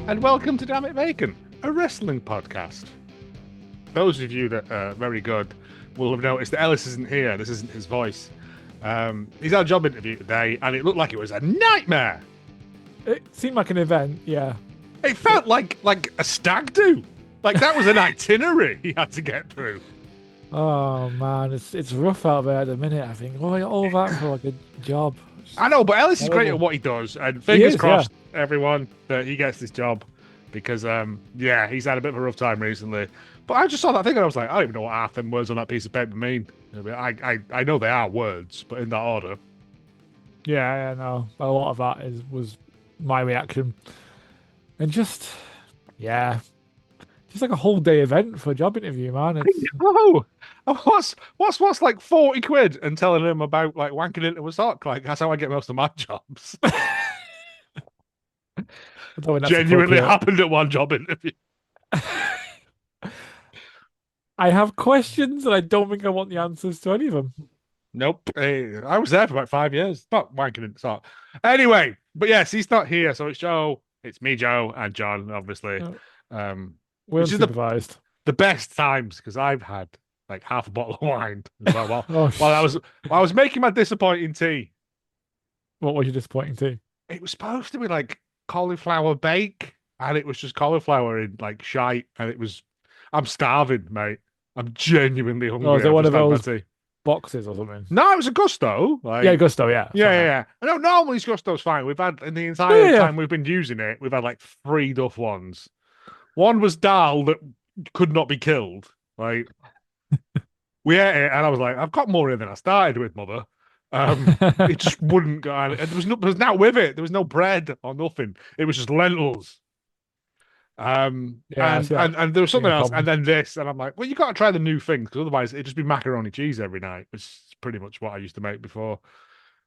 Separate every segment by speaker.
Speaker 1: and welcome to Dammit Vacant, a wrestling podcast. Those of you that are very good will have noticed that Ellis isn't here. This isn't his voice. He's had a job interview today, and it looked like it was a nightmare.
Speaker 2: It seemed like an event, yeah.
Speaker 1: It felt like a stag do. Like that was an itinerary he had to get through.
Speaker 2: Oh man, it's rough out there at the minute. I think all that for like a job.
Speaker 1: I know, but Ellis is great at
Speaker 2: Terrible.
Speaker 1: what he does, and fingers
Speaker 2: is,
Speaker 1: crossed, everyone, that he gets this job because, he's had a bit of a rough time recently. But I just saw that thing and I was like, I don't even know what half them words on that piece of paper mean. I know they are words, but in that order.
Speaker 2: Yeah, no. A lot of that was my reaction, and just like a whole day event for a job interview, man. It's
Speaker 1: Oh, what's like 40 quid and telling him about like wanking into a sock? Like that's how I get most of my jobs.
Speaker 2: I don't think that's
Speaker 1: Genuinely
Speaker 2: appropriate.
Speaker 1: happened at one job interview.
Speaker 2: I have questions and I don't think I want the answers to any of them.
Speaker 1: Nope. I was there for about 5 years. Not wanking into a sock. Anyway, but yes, he's not here. So it's Joe. It's me, Joe, and John, obviously.
Speaker 2: We're
Speaker 1: Which is
Speaker 2: unsupervised.
Speaker 1: the best times because I've had like half a bottle of wine as well
Speaker 2: Oh,
Speaker 1: while I was making my disappointing tea.
Speaker 2: what was your disappointing tea?
Speaker 1: It was supposed to be like cauliflower bake, and it was just cauliflower in like shite, and I'm starving, mate. I'm genuinely hungry.
Speaker 2: Oh, is it
Speaker 1: I've
Speaker 2: one
Speaker 1: just
Speaker 2: of
Speaker 1: had my
Speaker 2: those
Speaker 1: tea.
Speaker 2: boxes or something?
Speaker 1: No, it was a gusto.
Speaker 2: Yeah, Gusto, yeah.
Speaker 1: Yeah. I know normally gusto's fine. We've had in the entire time we've been using it, we've had like 3 duff ones. One was dal that could not be killed. Like we ate it, and I was like, I've got more in than I started with, mother. It just wouldn't go. And there was now with it. There was no bread or nothing. It was just lentils. And there was something else, and then this, and I'm like, well, you got to try the new thing because otherwise it'd just be macaroni cheese every night, which is pretty much what I used to make before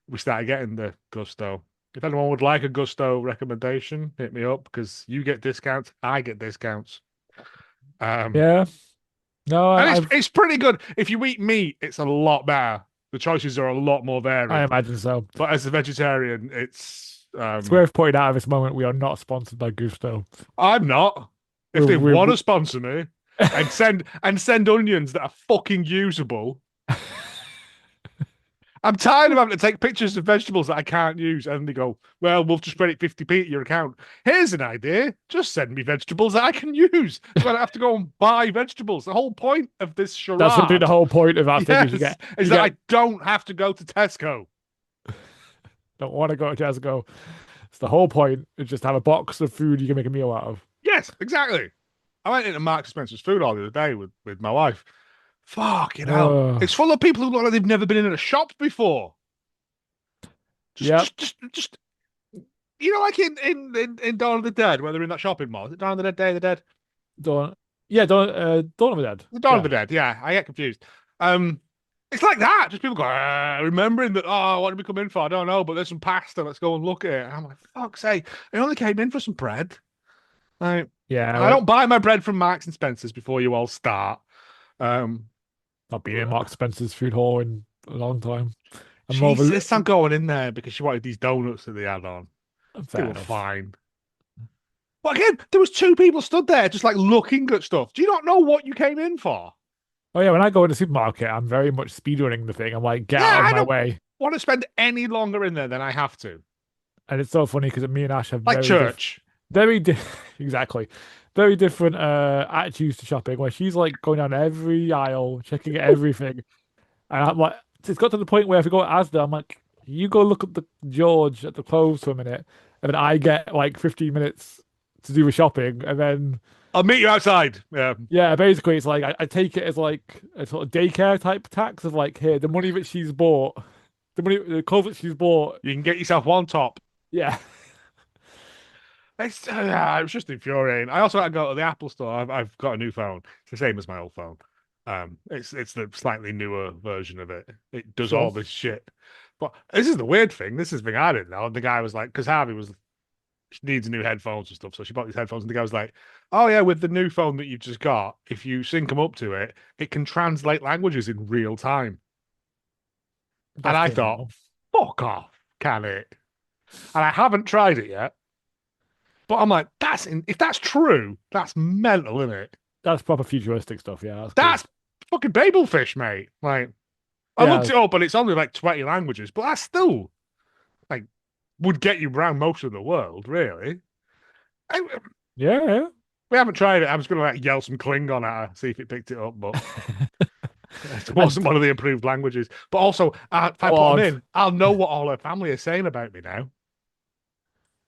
Speaker 1: we started getting the gusto. If anyone would like a gusto recommendation, hit me up because you get discounts, I get discounts.
Speaker 2: Yeah. No,
Speaker 1: And it's pretty good. If you eat meat, it's a lot better. The choices are a lot more varied.
Speaker 2: I imagine so.
Speaker 1: But as a vegetarian, it's
Speaker 2: worth pointing out at this moment we are not sponsored by Gusto.
Speaker 1: I'm not. If they want to sponsor me and send onions that are fucking usable, I'm tired of having to take pictures of vegetables that I can't use, and they go, well, we'll just credit 50p to your account. Here's an idea. Just send me vegetables that I can use. So I don't have to go and buy vegetables. The whole point of this charade.
Speaker 2: That's literally the whole point of that thing.
Speaker 1: Is that I don't have to go to Tesco.
Speaker 2: Don't want to go to Tesco. It's the whole point. Is just have a box of food you can make a meal out of.
Speaker 1: Yes, exactly. I went into Marks Spencer's food all the other day with my wife. Fucking hell. It's full of people who look like they've never been in a shop before. Just you know, like in Dawn of the Dead, where they're in that shopping mall. Is it Dawn of the Dead, Day of the Dead?
Speaker 2: Dawn of the Dead.
Speaker 1: Dawn of the Dead, yeah. I get confused. It's like that. Just people go, remembering that, what did we come in for? I don't know, but there's some pasta. Let's go and look at it. And I'm like, fuck's sake. I only came in for some bread. Like, I don't buy my bread from Marks and Spencer's before you all start.
Speaker 2: Not been in Marks Spencer's food hall in a long time.
Speaker 1: I'm going in there because she wanted these donuts that they had on. They were fine. But again, there was 2 people stood there just like looking at stuff. Do you not know what you came in for?
Speaker 2: Oh yeah, when I go in the supermarket, I'm very much speedrunning the thing. I'm like, get out of my way.
Speaker 1: Want to spend any longer in there than I have to.
Speaker 2: And it's so funny because me and Ash have
Speaker 1: like church.
Speaker 2: Exactly. Very different attitudes to shopping, where she's like going down every aisle, checking everything. And I'm like, it's got to the point where if we go to Asda, I'm like, you go look at the George at the clothes for a minute, and then I get like 15 minutes to do the shopping, and then
Speaker 1: I'll meet you outside.
Speaker 2: Yeah, basically it's like I take it as like a sort of daycare type tax of like, here, the money that she's bought, the clothes that she's bought,
Speaker 1: you can get yourself one top.
Speaker 2: Yeah.
Speaker 1: It was just infuriating. I also had to go to the Apple store. I've got a new phone. It's the same as my old phone. It's the slightly newer version of it. It does all this shit. But this is the weird thing. This is the thing I didn't know. And the guy was like, because Harvey needs new headphones and stuff. So she bought these headphones, and the guy was like, oh yeah, with the new phone that you've just got, if you sync them up to it, it can translate languages in real time. And I thought, fuck off, can it? And I haven't tried it yet. But I'm like, if that's true, that's mental, isn't it?
Speaker 2: That's proper futuristic stuff. Yeah, that's cool.
Speaker 1: That's fucking Babelfish, mate. Like, I looked
Speaker 2: Yeah,
Speaker 1: it up and it's only like 20 languages, but that's still like would get you around most of the world, really. I,
Speaker 2: yeah,
Speaker 1: we haven't tried it. I was going to like yell some Klingon at her, see if it picked it up, but
Speaker 2: yeah.
Speaker 1: it
Speaker 2: And
Speaker 1: wasn't one of the improved languages. But also, if I put them
Speaker 2: God,
Speaker 1: in, I'll know what all her family is saying about me now.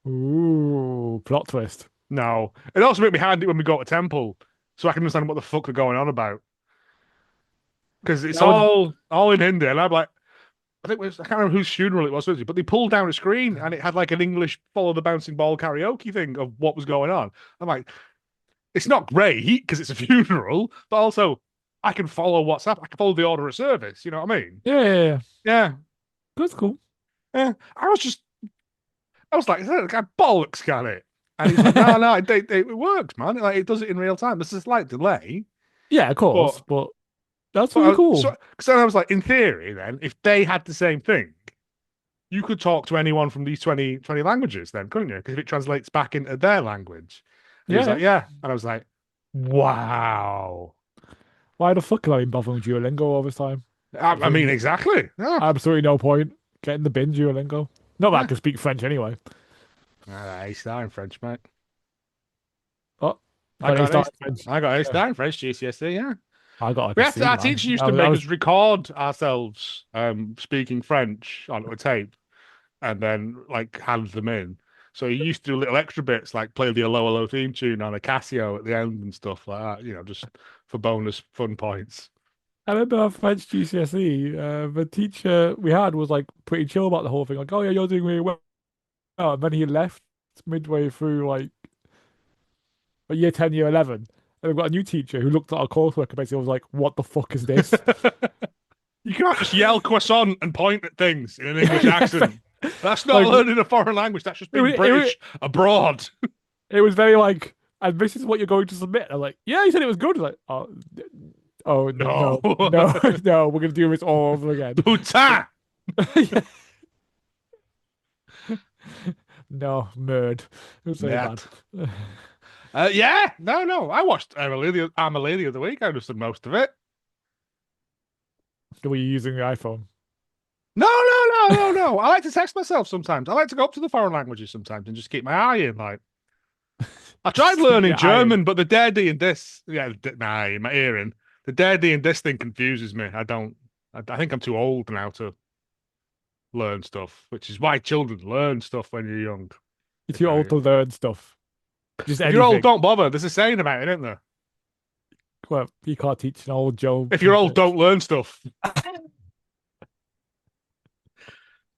Speaker 2: ooh, plot twist.
Speaker 1: No, it also made me handy when we go to temple, so I can understand what the fuck they're going on about. Because it's
Speaker 2: That would,
Speaker 1: all in Hindi, and I'm like, I can't remember whose funeral it was, but they pulled down a screen and it had like an English follow the bouncing ball karaoke thing of what was going on. I'm like, it's not great because it's a funeral, but also I can follow what's up. I can follow the order of service. You know what I mean?
Speaker 2: yeah, yeah, yeah.
Speaker 1: Yeah,
Speaker 2: That's cool.
Speaker 1: yeah. I was like, is that guy bollocks can it? And he's like, no, no, it works, man. Like it does it in real time. There's a slight delay,
Speaker 2: Yeah, of
Speaker 1: but
Speaker 2: course, but that's really cool.
Speaker 1: so then I was like, in theory, then if they had the same thing, you could talk to anyone from these 20 languages then, couldn't you? Because if it translates back into their language. And he was
Speaker 2: Yeah, yeah.
Speaker 1: like, yeah. And I was like, wow.
Speaker 2: Why the fuck am I even bothering with Duolingo all this time?
Speaker 1: I mean, exactly. Yeah.
Speaker 2: Absolutely no point getting the bin Duolingo. Not that I
Speaker 1: Yeah.
Speaker 2: can speak French anyway.
Speaker 1: A-star in French, mate.
Speaker 2: Oh,
Speaker 1: I
Speaker 2: got A
Speaker 1: got A.
Speaker 2: star in French.
Speaker 1: I got
Speaker 2: Yeah,
Speaker 1: A-star in French GCSE, yeah.
Speaker 2: I got like a C,
Speaker 1: Our
Speaker 2: man.
Speaker 1: teacher used to
Speaker 2: I
Speaker 1: make
Speaker 2: was
Speaker 1: us record ourselves speaking French onto a tape and then like hand them in. So he used to do little extra bits like play the Hello Hello theme tune on a Casio at the end and stuff like that, just for bonus fun points.
Speaker 2: I remember our French GCSE. The teacher we had was like pretty chill about the whole thing. Like, oh yeah, you're doing really well. And then he left midway through like year 10, year 11. And we've got a new teacher who looked at our coursework and basically was like, what the fuck is this?
Speaker 1: You can't just yell croissant and point at things in an English
Speaker 2: Yeah,
Speaker 1: accent. That's not
Speaker 2: like
Speaker 1: learning a foreign language. That's just being British abroad.
Speaker 2: it was very like, and this is what you're going to submit. I'm like, yeah, you said it was good. Like, oh,
Speaker 1: No.
Speaker 2: no, no, no, we're gonna do this all over again.
Speaker 1: Putain.
Speaker 2: No, murd. It was very bad.
Speaker 1: Net. Yeah. No, no. I watched Amelie the other week. I understood most of it.
Speaker 2: Were you using the iPhone?
Speaker 1: No, no, no, no, no. I like to text myself sometimes. I like to go up to the foreign languages sometimes and just keep my eye in. Like, I tried learning German, but the der, die, and this, nah, in my hearing, the der, die, and this thing confuses me. I think I'm too old now to learn stuff, which is why children learn stuff when you're young.
Speaker 2: If you're old to learn stuff, just
Speaker 1: If
Speaker 2: anything.
Speaker 1: you're old, don't bother. There's a saying about it, isn't there?
Speaker 2: Well, you can't teach an old Joe.
Speaker 1: If you're old, don't learn stuff.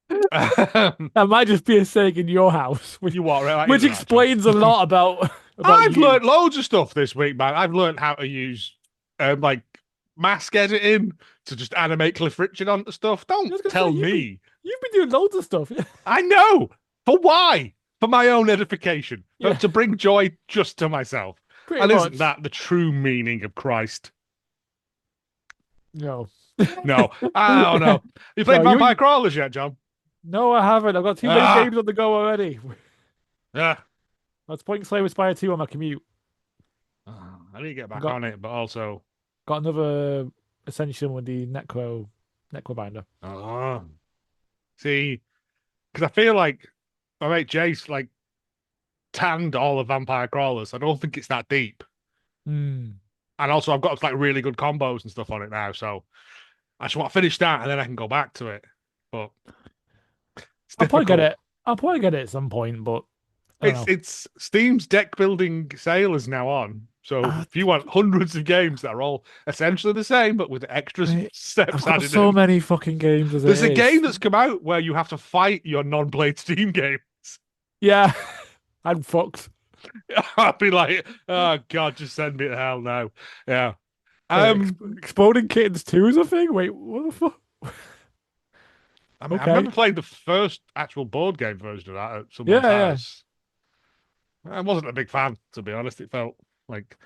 Speaker 2: That might just be a saying in your house, which,
Speaker 1: You are right,
Speaker 2: which explains a lot about
Speaker 1: I've
Speaker 2: you.
Speaker 1: learned loads of stuff this week, man. I've learned how to use like mask editing to just animate Cliff Richard onto stuff. Don't tell me.
Speaker 2: You've been doing loads of stuff.
Speaker 1: I know. For why? For my own edification.
Speaker 2: Yeah.
Speaker 1: To bring joy just to myself.
Speaker 2: Pretty
Speaker 1: And
Speaker 2: much.
Speaker 1: isn't that the true meaning of Christ?
Speaker 2: No.
Speaker 1: No. I don't know. You played Vampire Crawlers yet, John?
Speaker 2: No, I haven't. I've got too many games on the go already.
Speaker 1: Yeah.
Speaker 2: Let's point Slave Spire 2 on my commute.
Speaker 1: I need to get back on it, but also
Speaker 2: got another Ascension with the Necro binder.
Speaker 1: See, because I feel like my mate Jace like tanned all the Vampire Crawlers. I don't think it's that deep.
Speaker 2: Mm.
Speaker 1: And also I've got like really good combos and stuff on it now, so I just want to finish that and then I can go back to it. But
Speaker 2: I'll probably get it. I'll probably get it at some point, but
Speaker 1: it's Steam's deck building sale is now on. So if you want hundreds of games that are all essentially the same, but with extra steps
Speaker 2: I've got
Speaker 1: added
Speaker 2: so
Speaker 1: in.
Speaker 2: many fucking games.
Speaker 1: There's a game that's come out where you have to fight your non-played Steam games.
Speaker 2: Yeah, I'm fucked.
Speaker 1: I'd be like, oh god, just send me to hell now. Yeah.
Speaker 2: Exploding Kittens 2 is a thing? Wait, what the fuck?
Speaker 1: I mean, I remember playing the first actual board game version of that at someone's house. I wasn't a big fan, to be honest. It felt like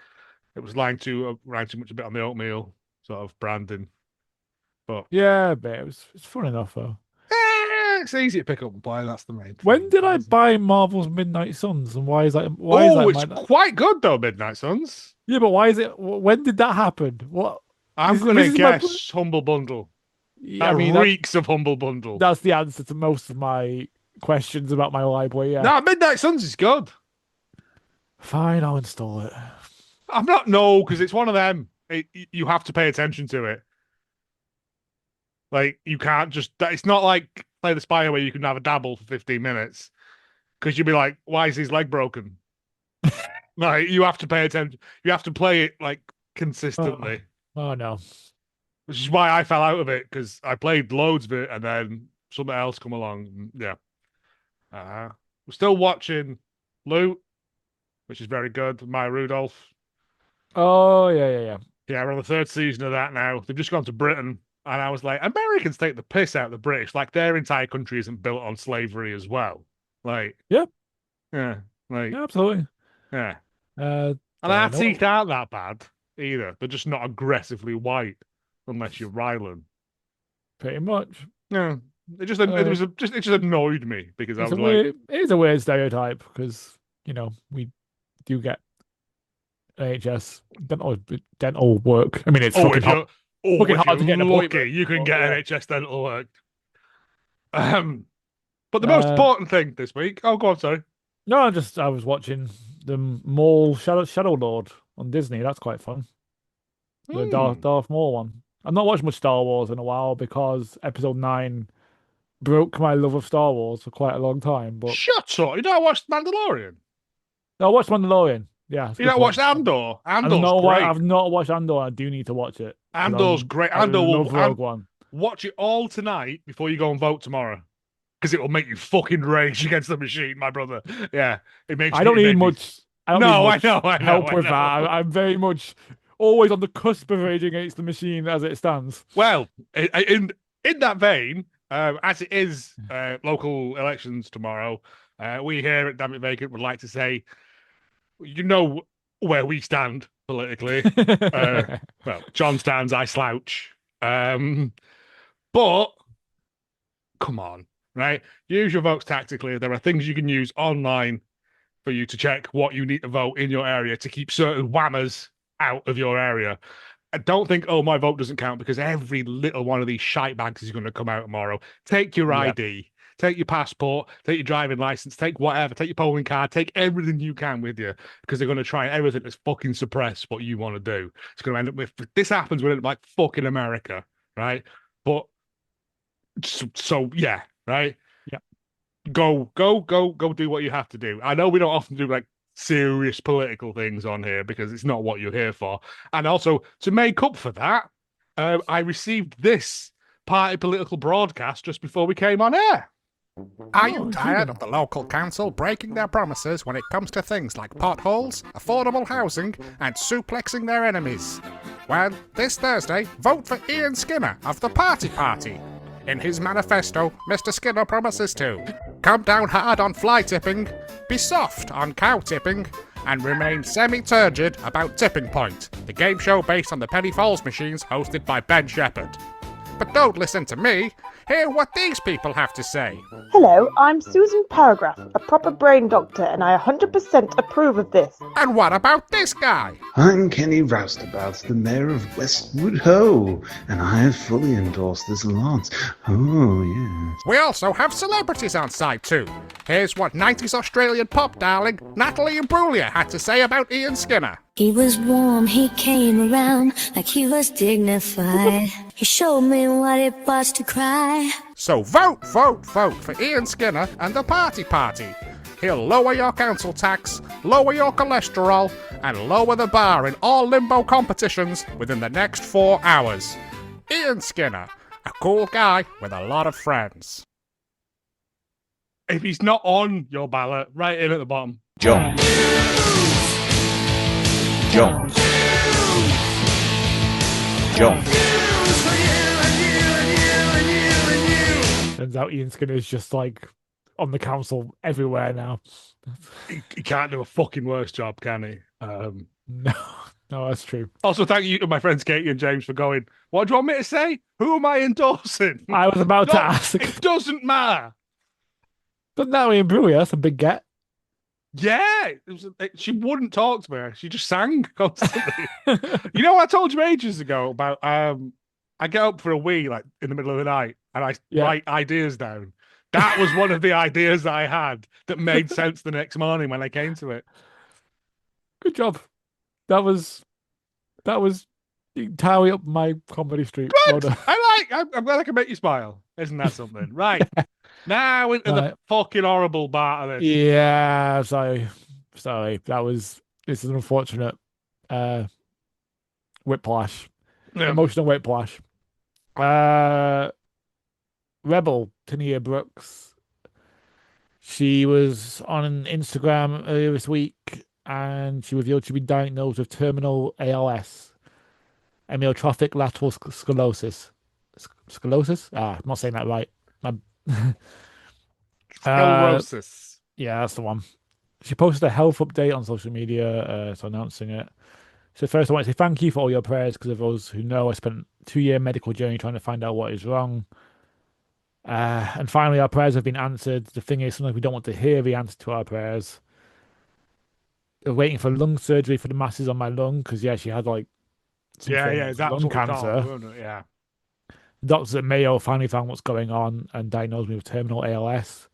Speaker 1: it was lying too much a bit on the oatmeal sort of branding. But
Speaker 2: yeah, but it's fun enough though.
Speaker 1: It's easy to pick up and play. That's the main thing.
Speaker 2: When did I buy Marvel's Midnight Suns, and why is that?
Speaker 1: It's quite good though, Midnight Suns.
Speaker 2: Yeah, but why is it? When did that happen? What?
Speaker 1: I'm gonna guess Humble Bundle.
Speaker 2: Yeah,
Speaker 1: that reeks of Humble Bundle.
Speaker 2: That's the answer to most of my questions about my library. Yeah.
Speaker 1: No, Midnight Suns is good.
Speaker 2: Fine, I'll install it.
Speaker 1: I'm not because it's one of them. You have to pay attention to it. Like you can't just. It's not like Play the Spire where you can have a dabble for 15 minutes because you'll be like, "Why is his leg broken?" Like you have to pay attention. You have to play it like consistently.
Speaker 2: Oh no.
Speaker 1: Which is why I fell out of it because I played loads of it and then something else come along. Yeah. We're still watching Loot, which is very good. Maya Rudolph.
Speaker 2: Oh yeah.
Speaker 1: Yeah, we're on the third season of that now. They've just gone to Britain. And I was like, Americans take the piss out of the British. Like their entire country isn't built on slavery as well. Like,
Speaker 2: yeah,
Speaker 1: like,
Speaker 2: yeah, absolutely.
Speaker 1: Yeah. And our teeth aren't that bad either. They're just not aggressively white unless you're Rylan.
Speaker 2: Pretty much.
Speaker 1: Yeah. It just annoyed me because I was
Speaker 2: it is a weird stereotype because we do get NHS dental work. I mean, it's fucking hard. Fucking hard to get
Speaker 1: lucky. You can get NHS dental work. But the most important thing this week. Oh, go on, sorry.
Speaker 2: No, I was watching the Maul Shadow Lord on Disney. That's quite fun. The Darth Maul one. I've not watched much Star Wars in a while because Episode 9 broke my love of Star Wars for quite a long time. But
Speaker 1: shut up! You don't watch Mandalorian?
Speaker 2: No, I watched Mandalorian. Yeah,
Speaker 1: you don't watch Andor? Andor's great.
Speaker 2: I've not watched Andor. I do need to watch it.
Speaker 1: Andor's great. Andor will watch it all tonight before you go and vote tomorrow, because it will make you fucking rage against the machine, my brother. Yeah, it makes.
Speaker 2: I don't need much. I know.
Speaker 1: Help
Speaker 2: with that. I'm very much always on the cusp of raging against the machine as it stands.
Speaker 1: Well, in that vein, as it is local elections tomorrow, we here at Dammit Vacant would like to say, where we stand politically. Well, John stands, I slouch. But come on, right? Use your votes tactically. There are things you can use online for you to check what you need to vote in your area to keep certain whammers out of your area. I don't think, my vote doesn't count, because every little one of these shite bags is going to come out tomorrow. Take your ID, take your passport, take your driving license, take whatever, take your polling card, take everything you can with you, because they're going to try everything to fucking suppress what you want to do. It's going to end up with, if this happens, we're like fucking America, right? But so yeah, right?
Speaker 2: Yeah.
Speaker 1: Go do what you have to do. I know we don't often do like serious political things on here because it's not what you're here for. And also, to make up for that, I received this party political broadcast just before we came on air.
Speaker 3: Are you tired of the local council breaking their promises when it comes to things like potholes, affordable housing, and suplexing their enemies? Well, this Thursday, vote for Ian Skinner of the Party. In his manifesto, Mr. Skinner promises to come down hard on fly tipping, be soft on cow tipping, and remain semi-turgid about Tipping Point, the game show based on the Penny Falls machines hosted by Ben Shepherd. But don't listen to me. Hear what these people have to say.
Speaker 4: Hello, I'm Susan Paragraph, a proper brain doctor, and I 100% approve of this.
Speaker 3: And what about this guy?
Speaker 5: I'm Kenny Roustabout, the mayor of Westwood Ho, and I have fully endorsed this launch. Oh, yes.
Speaker 3: We also have celebrities on site too. Here's what 90s Australian pop darling Natalie Imbruglia had to say about Ian Skinner.
Speaker 6: He was warm, he came around like he was dignified. He showed me what it was to cry.
Speaker 3: So vote for Ian Skinner and the Party. He'll lower your council tax, lower your cholesterol, and lower the bar in all limbo competitions within the next 4 hours. Ian Skinner, a cool guy with a lot of friends.
Speaker 1: If he's not on your ballot, write in at the bottom.
Speaker 7: Jones.
Speaker 2: Turns out Ian Skinner is just like on the council everywhere now.
Speaker 1: He can't do a fucking worse job, can he?
Speaker 2: No. No, that's true.
Speaker 1: Also, thank you to my friends Katie and James for going, what do you want me to say? Who am I endorsing?
Speaker 2: I was about to ask.
Speaker 1: It doesn't matter.
Speaker 2: But now in Brewery, that's a big get.
Speaker 1: Yeah, she wouldn't talk to me. She just sang constantly. You know, I told you ages ago about I get up for a wee like in the middle of the night and I write ideas down. That was one of the ideas that I had that made sense the next morning when I came to it.
Speaker 2: Good job. That was entirely up my comedy street.
Speaker 1: Good. I'm glad I can make you smile. Isn't that something? Right. Now into the fucking horrible part of this.
Speaker 2: Yeah, sorry. This is an unfortunate whiplash.
Speaker 1: Yeah.
Speaker 2: Emotional whiplash. Rebel, Tania Brooks. She was on Instagram earlier this week and she revealed she'd been diagnosed with terminal ALS, amyotrophic lateral sclerosis. Sclerosis? I'm not saying that right.
Speaker 1: Sclerosis.
Speaker 2: Yeah, that's the one. She posted a health update on social media, so announcing it. So first, I want to say thank you for all your prayers because of those who know I spent a 2-year medical journey trying to find out what is wrong. And finally, our prayers have been answered. The thing is, sometimes we don't want to hear the answer to our prayers. We're waiting for lung surgery for the masses on my lung because she had like
Speaker 1: that's
Speaker 2: lung cancer.
Speaker 1: Yeah.
Speaker 2: The doctors at Mayo finally found what's going on and diagnosed me with terminal ALS.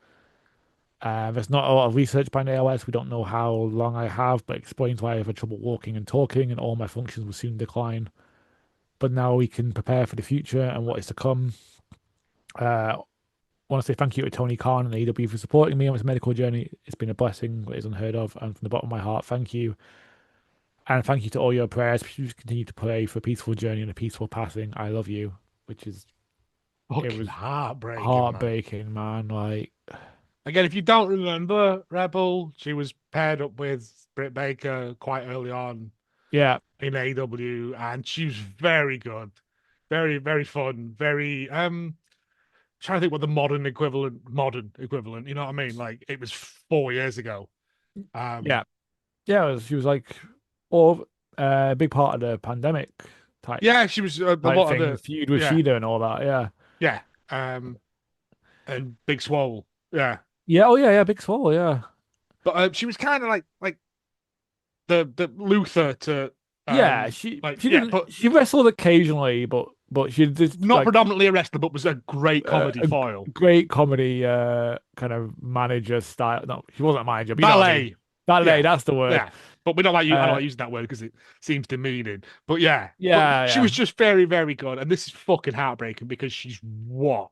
Speaker 2: There's not a lot of research behind ALS. We don't know how long I have, but it explains why I have trouble walking and talking, and all my functions will soon decline. But now we can prepare for the future and what is to come. I want to say thank you to Tony Khan and AEW for supporting me on this medical journey. It's been a blessing that is unheard of, and from the bottom of my heart, thank you. And thank you to all your prayers. Please continue to pray for a peaceful journey and a peaceful passing. I love you, which is
Speaker 1: it was heartbreaking.
Speaker 2: Heartbreaking, man. Like,
Speaker 1: again, if you don't remember Rebel, she was paired up with Britt Baker quite early on.
Speaker 2: Yeah,
Speaker 1: in AEW, and she was very good, very very fun, very trying to think what the modern equivalent. You know what I mean? Like it was 4 years ago.
Speaker 2: She was like a big part of the pandemic type.
Speaker 1: Yeah, she was a lot of the
Speaker 2: feud with Shida and all that.
Speaker 1: Yeah, and Big Swole. Yeah.
Speaker 2: Big Swole. Yeah,
Speaker 1: but she was kind of like the Luther to.
Speaker 2: She wrestled occasionally, but she did
Speaker 1: not predominantly a wrestler, but was a great comedy foil.
Speaker 2: Great comedy kind of manager style. No, she wasn't a manager.
Speaker 1: Ballet.
Speaker 2: Ballet, that's the word.
Speaker 1: Yeah. But we don't like I don't like using that word because it seems demeaning. But she was just very, very good. And this is fucking heartbreaking because she's what?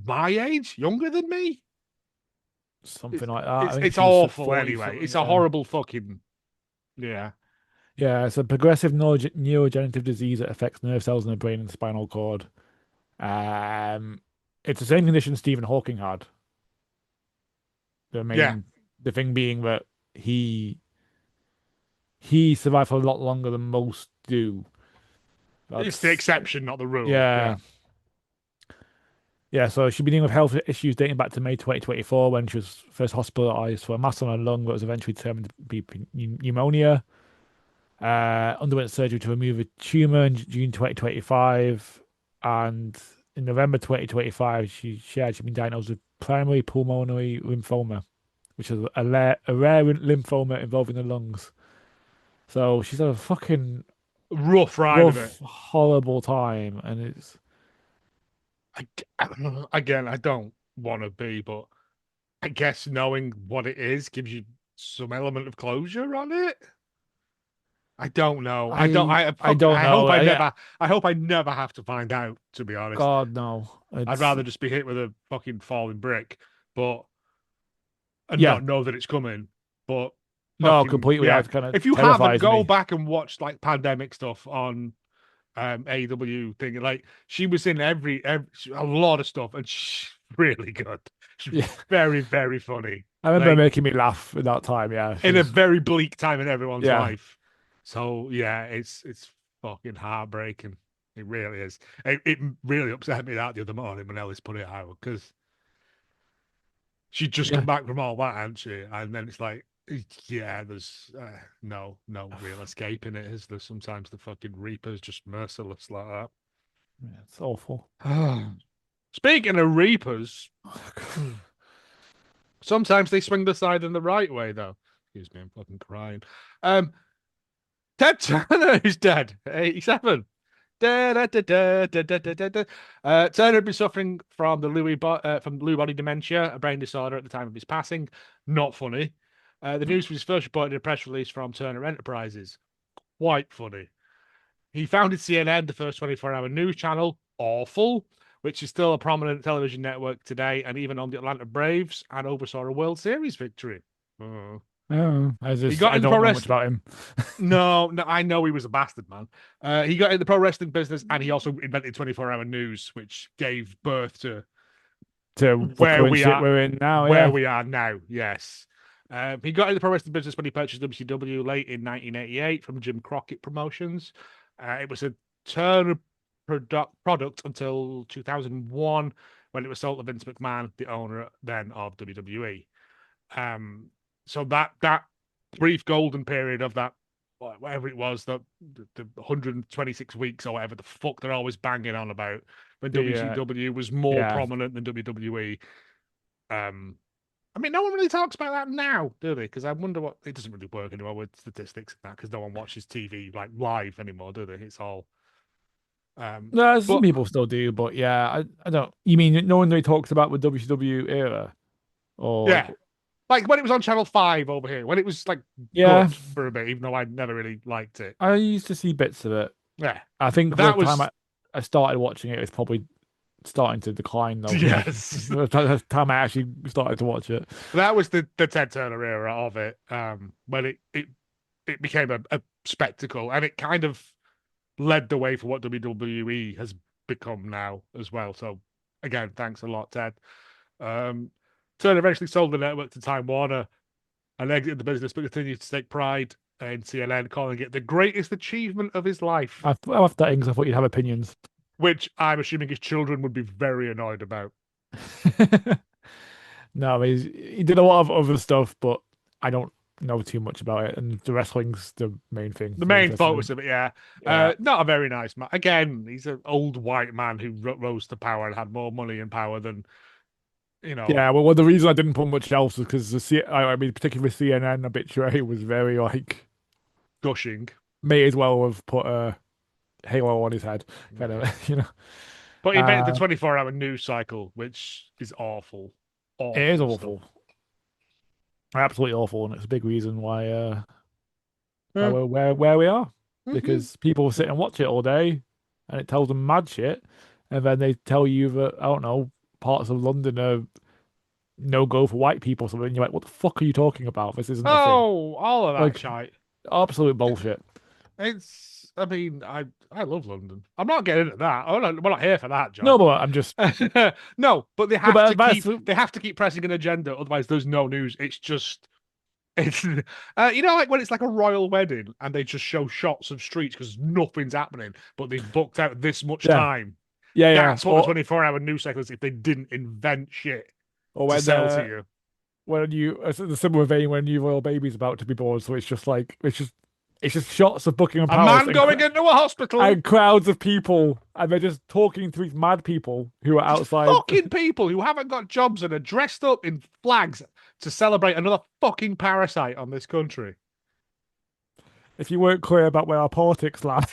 Speaker 1: My age? Younger than me?
Speaker 2: Something like that.
Speaker 1: It's awful anyway. It's a horrible fucking
Speaker 2: Yeah, it's a progressive neurodegenerative disease that affects nerve cells in the brain and spinal cord. It's the same condition Stephen Hawking had. The thing being that he survived for a lot longer than most do.
Speaker 1: It's the exception, not the rule.
Speaker 2: Yeah, so she'd been dealing with health issues dating back to May 2024 when she was first hospitalized for a mass on her lung that was eventually determined to be pneumonia. Underwent surgery to remove a tumor in June 2025, and in November 2025, she'd been diagnosed with primary pulmonary lymphoma, which is a rare lymphoma involving the lungs. So she's had a fucking
Speaker 1: rough ride of it,
Speaker 2: horrible time, and it's
Speaker 1: again, I don't want to be, but I guess knowing what it is gives you some element of closure on it. I don't know. I don't know. I hope I never have to find out, to be honest.
Speaker 2: God, no.
Speaker 1: I'd rather just be hit with a fucking falling brick, not know that it's coming. But
Speaker 2: completely.
Speaker 1: Yeah.
Speaker 2: Kind of
Speaker 1: if you haven't, go back and watch like pandemic stuff on AEW thing. Like she was in a lot of stuff, and she's really good. She's very, very funny.
Speaker 2: I remember making me laugh at that time. Yeah,
Speaker 1: in a very bleak time in everyone's life. So it's fucking heartbreaking. It really is. It really upset me that the other morning when Ellis put it out because she'd just come back from all that, hadn't she? And then it's like Yeah, there's no real escape in it, is there? Sometimes the fucking Reaper's just merciless like that.
Speaker 2: Yeah, it's awful.
Speaker 1: Speaking of Reapers, sometimes they swing the side in the right way, though. Excuse me, I'm fucking crying. Ted Turner is dead at 87. Turner had been suffering from the Lewy body dementia, a brain disorder, at the time of his passing. Not funny. The news was first reported in a press release from Turner Enterprises. Quite funny. He founded CNN, the first 24-hour news channel. Awful. Which is still a prominent television network today, and even on the Atlanta Braves, and oversaw a World Series victory.
Speaker 2: Oh, I don't know much about him.
Speaker 1: No, I know he was a bastard, man. He got in the pro wrestling business, and he also invented 24-hour news, which gave birth to where we're in now. Where we are now, yes. He got in the pro wrestling business when he purchased WCW late in 1988 from Jim Crockett Promotions. It was a Turner product until 2001, when it was sold to Vince McMahon, the owner then of WWE. So that brief golden period of that, whatever it was, the 126 weeks or whatever the fuck they're always banging on about, when WCW was more prominent than WWE. I mean, no one really talks about that now, do they? Because I wonder what, it doesn't really work anymore with statistics and that, because no one watches TV like live anymore, do they? It's all.
Speaker 2: No, some people still do, but yeah, I don't. You mean no one really talks about the WCW era, or
Speaker 1: yeah, like when it was on Channel 5 over here, when it was like good for a bit, even though I never really liked it.
Speaker 2: I used to see bits of it.
Speaker 1: Yeah,
Speaker 2: I think that the time I started watching it, it's probably starting to decline though.
Speaker 1: Yes,
Speaker 2: the time I actually started to watch it.
Speaker 1: That was the Ted Turner era of it, when it became a spectacle, and it kind of led the way for what WWE has become now as well. So again, thanks a lot, Ted. Turner eventually sold the network to Time Warner and exited the business, but continued to take pride in CNN, calling it the greatest achievement of his life.
Speaker 2: I love that because I thought you'd have opinions.
Speaker 1: Which I'm assuming his children would be very annoyed about.
Speaker 2: No, he did a lot of other stuff, but I don't know too much about it. And the wrestling's the main thing.
Speaker 1: The main focus of it, yeah. Not a very nice man. Again, he's an old white man who rose to power and had more money and power than, you know.
Speaker 2: Yeah, well, the reason I didn't put much else was because particularly CNN obituary was very
Speaker 1: gushing.
Speaker 2: May as well have put a halo on his head, kind of, you know.
Speaker 1: But he invented the 24-hour news cycle, which is awful.
Speaker 2: It is awful. Absolutely awful, and it's a big reason why we're where we are. Because people sit and watch it all day, and it tells them mad shit, and then they tell you that, I don't know, parts of London are no go for white people, or something, and you're like, what the fuck are you talking about? This isn't a thing.
Speaker 1: All of that shite.
Speaker 2: Absolute bullshit.
Speaker 1: I mean, I love London. I'm not getting into that. We're not here for that, John.
Speaker 2: No, but I'm just
Speaker 1: no, but they have to keep pressing an agenda. Otherwise, there's no news. It's you know, like when it's like a royal wedding and they just show shots of streets because nothing's happening, but they've booked out this much time. That's what the 24-hour news cycle is. If they didn't invent shit to sell to you.
Speaker 2: When the similar vein when new royal baby's about to be born, so it's just shots of Buckingham Palace.
Speaker 1: A man going into a hospital.
Speaker 2: And crowds of people. And they're just talking to these mad people who are outside.
Speaker 1: Fucking people who haven't got jobs and are dressed up in flags to celebrate another fucking parasite on this country.
Speaker 2: If you weren't clear about where our politics lie.